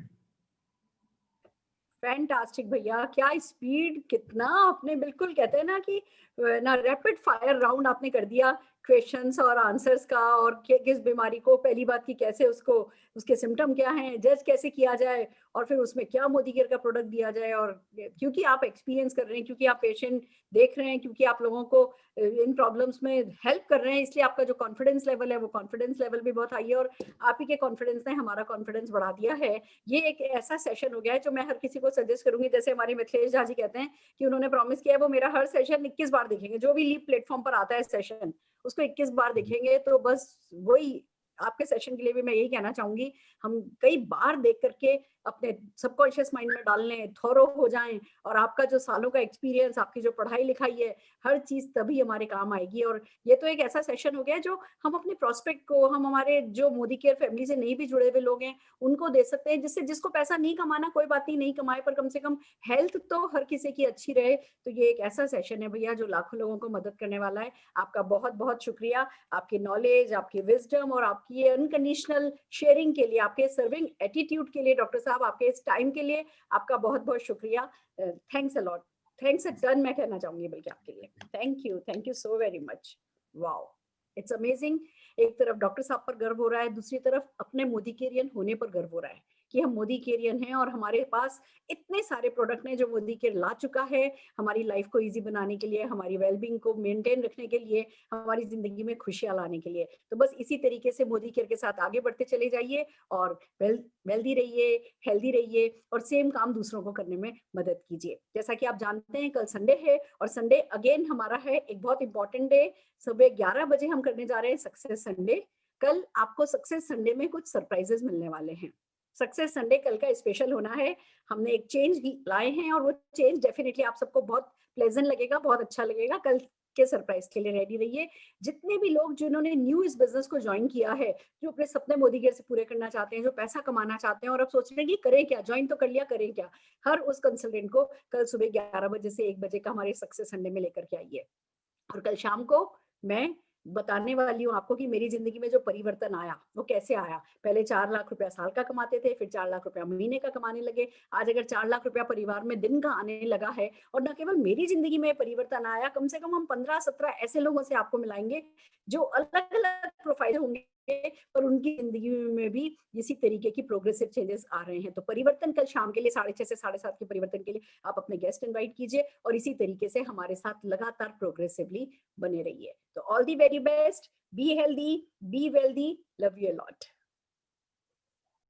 फैंटास्टिक भैया, क्या स्पीड, कितना आपने, बिल्कुल कहते हैं ना कि ना रैपिड फायर राउंड आपने कर दिया क्वेश्चंस और आंसर्स का, और किस बीमारी को, पहली बात की कैसे उसको, उसके सिम्टम क्या हैं, जज कैसे किया जाए, और फिर उसमें क्या मोदी केयर का प्रोडक्ट दिया जाए। और क्योंकि आप एक्सपीरियंस कर रहे हैं, क्योंकि आप पेशेंट देख रहे हैं, क्योंकि आप लोगों को इन प्रॉब्लम्स में हेल्प कर रहे हैं, इसलिए आपका जो कॉन्फिडेंस लेवल है वो कॉन्फिडेंस लेवल भी बहुत हाई है, और आप ही के कॉन्फिडेंस ने हमारा कॉन्फिडेंस बढ़ा दिया है। ये एक ऐसा सेशन हो गया है जो मैं हर किसी को सजेस्ट करूंगी। जैसे हमारे मिथिलेश झा जी कहते हैं कि उन्होंने प्रॉमिस किया है वो मेरा हर सेशन 21 बार देखेंगे, जो भी लीप प्लेटफॉर्म पर आता है सेशन उसको 21 बार देखेंगे। तो बस वही आपके सेशन के लिए भी मैं यही कहना चाहूंगी, हम कई बार देख करके अपने सबकॉन्शियस माइंड में डाल लें, थॉरो हो जाएं, और आपका जो सालों का एक्सपीरियंस, आपकी जो पढ़ाई लिखाई है, हर चीज तभी हमारे काम आएगी। और ये तो एक ऐसा सेशन हो गया जो हम अपने प्रोस्पेक्ट को, हम हमारे जो मोदी केयर फैमिली से नहीं भी जुड़े हुए लोग हैं उनको दे सकते हैं, जिससे जिसको पैसा नहीं कमाना कोई बात नहीं कमाए, पर कम से कम हेल्थ तो हर किसी की अच्छी रहे। तो ये एक ऐसा सेशन है भैया जो लाखों लोगों को मदद करने वाला है। आपका बहुत बहुत शुक्रिया, आपकी नॉलेज, आपकी विजडम और आपकी ये अनकंडीशनल शेयरिंग के लिए, आपके सर्विंग एटीट्यूड के लिए डॉक्टर साहब, आपके इस टाइम के लिए आपका बहुत बहुत शुक्रिया। Thanks a lot, thanks a ton मैं कहना चाहूंगी बल्कि आपके लिए। Thank you so very much. Wow, it's amazing. एक तरफ डॉक्टर साहब पर गर्व हो रहा है, दूसरी तरफ अपने मोदी केरियन होने पर गर्व हो रहा है कि हम मोदी केरियन हैं और हमारे पास इतने सारे प्रोडक्ट हैं जो मोदी केयर ला चुका है, हमारी लाइफ को इजी बनाने के लिए, हमारी वेलबींग को मेंटेन रखने के लिए, हमारी जिंदगी में खुशियां लाने के लिए। तो बस इसी तरीके से मोदी केयर के साथ आगे बढ़ते चले जाइए और वेल्दी रहिए, हेल्दी रहिए, और सेम काम दूसरों को करने में मदद कीजिए। जैसा कि आप जानते हैं कल संडे है, और संडे अगेन हमारा है एक बहुत इंपॉर्टेंट डे। सुबह 11 बजे हम करने जा रहे हैं सक्सेस संडे। कल आपको सक्सेस संडे में कुछ सरप्राइजेस मिलने वाले हैं। सक्सेस संडे कल का स्पेशल होना है। हमने एक चेंज लाए हैं और वो चेंज डेफिनेटली आप सबको बहुत प्लेजेंट लगेगा, बहुत अच्छा लगेगा। कल के सरप्राइज के लिए रेडी रहिए। जितने भी लोग जिन्होंने न्यू इस बिजनेस को ज्वाइन किया है, जो अपने सपने मोदी केयर से पूरे करना चाहते हैं, जो पैसा कमाना चाहते हैं और अब सोच रहे हैं कि करें क्या, ज्वाइन तो कर लिया, करें क्या, हर उस कंसल्टेंट को कल सुबह 11 बजे से 1 बजे का हमारे सक्सेस संडे में लेकर के आइए। और कल शाम को मैं बताने वाली हूँ आपको कि मेरी जिंदगी में जो परिवर्तन आया वो कैसे आया। पहले 4 लाख रुपया साल का कमाते थे, फिर 4 लाख रुपया महीने का कमाने लगे। आज अगर 4 लाख रुपया परिवार में दिन का आने लगा है, और न केवल मेरी जिंदगी में परिवर्तन आया, कम से कम हम 15-17 ऐसे लोगों से आपको मिलाएंगे जो अलग अलग प्रोफाइल होंगे, पर उनकी जिंदगी में भी इसी तरीके की प्रोग्रेसिव चेंजेस आ रहे हैं। तो परिवर्तन कल शाम के लिए 6:30 से 7:30 के परिवर्तन के लिए आप अपने गेस्ट इनवाइट कीजिए और इसी तरीके से हमारे साथ लगातार प्रोग्रेसिवली बने रहिए। तो all the very best, be healthy, be wealthy, love you a lot.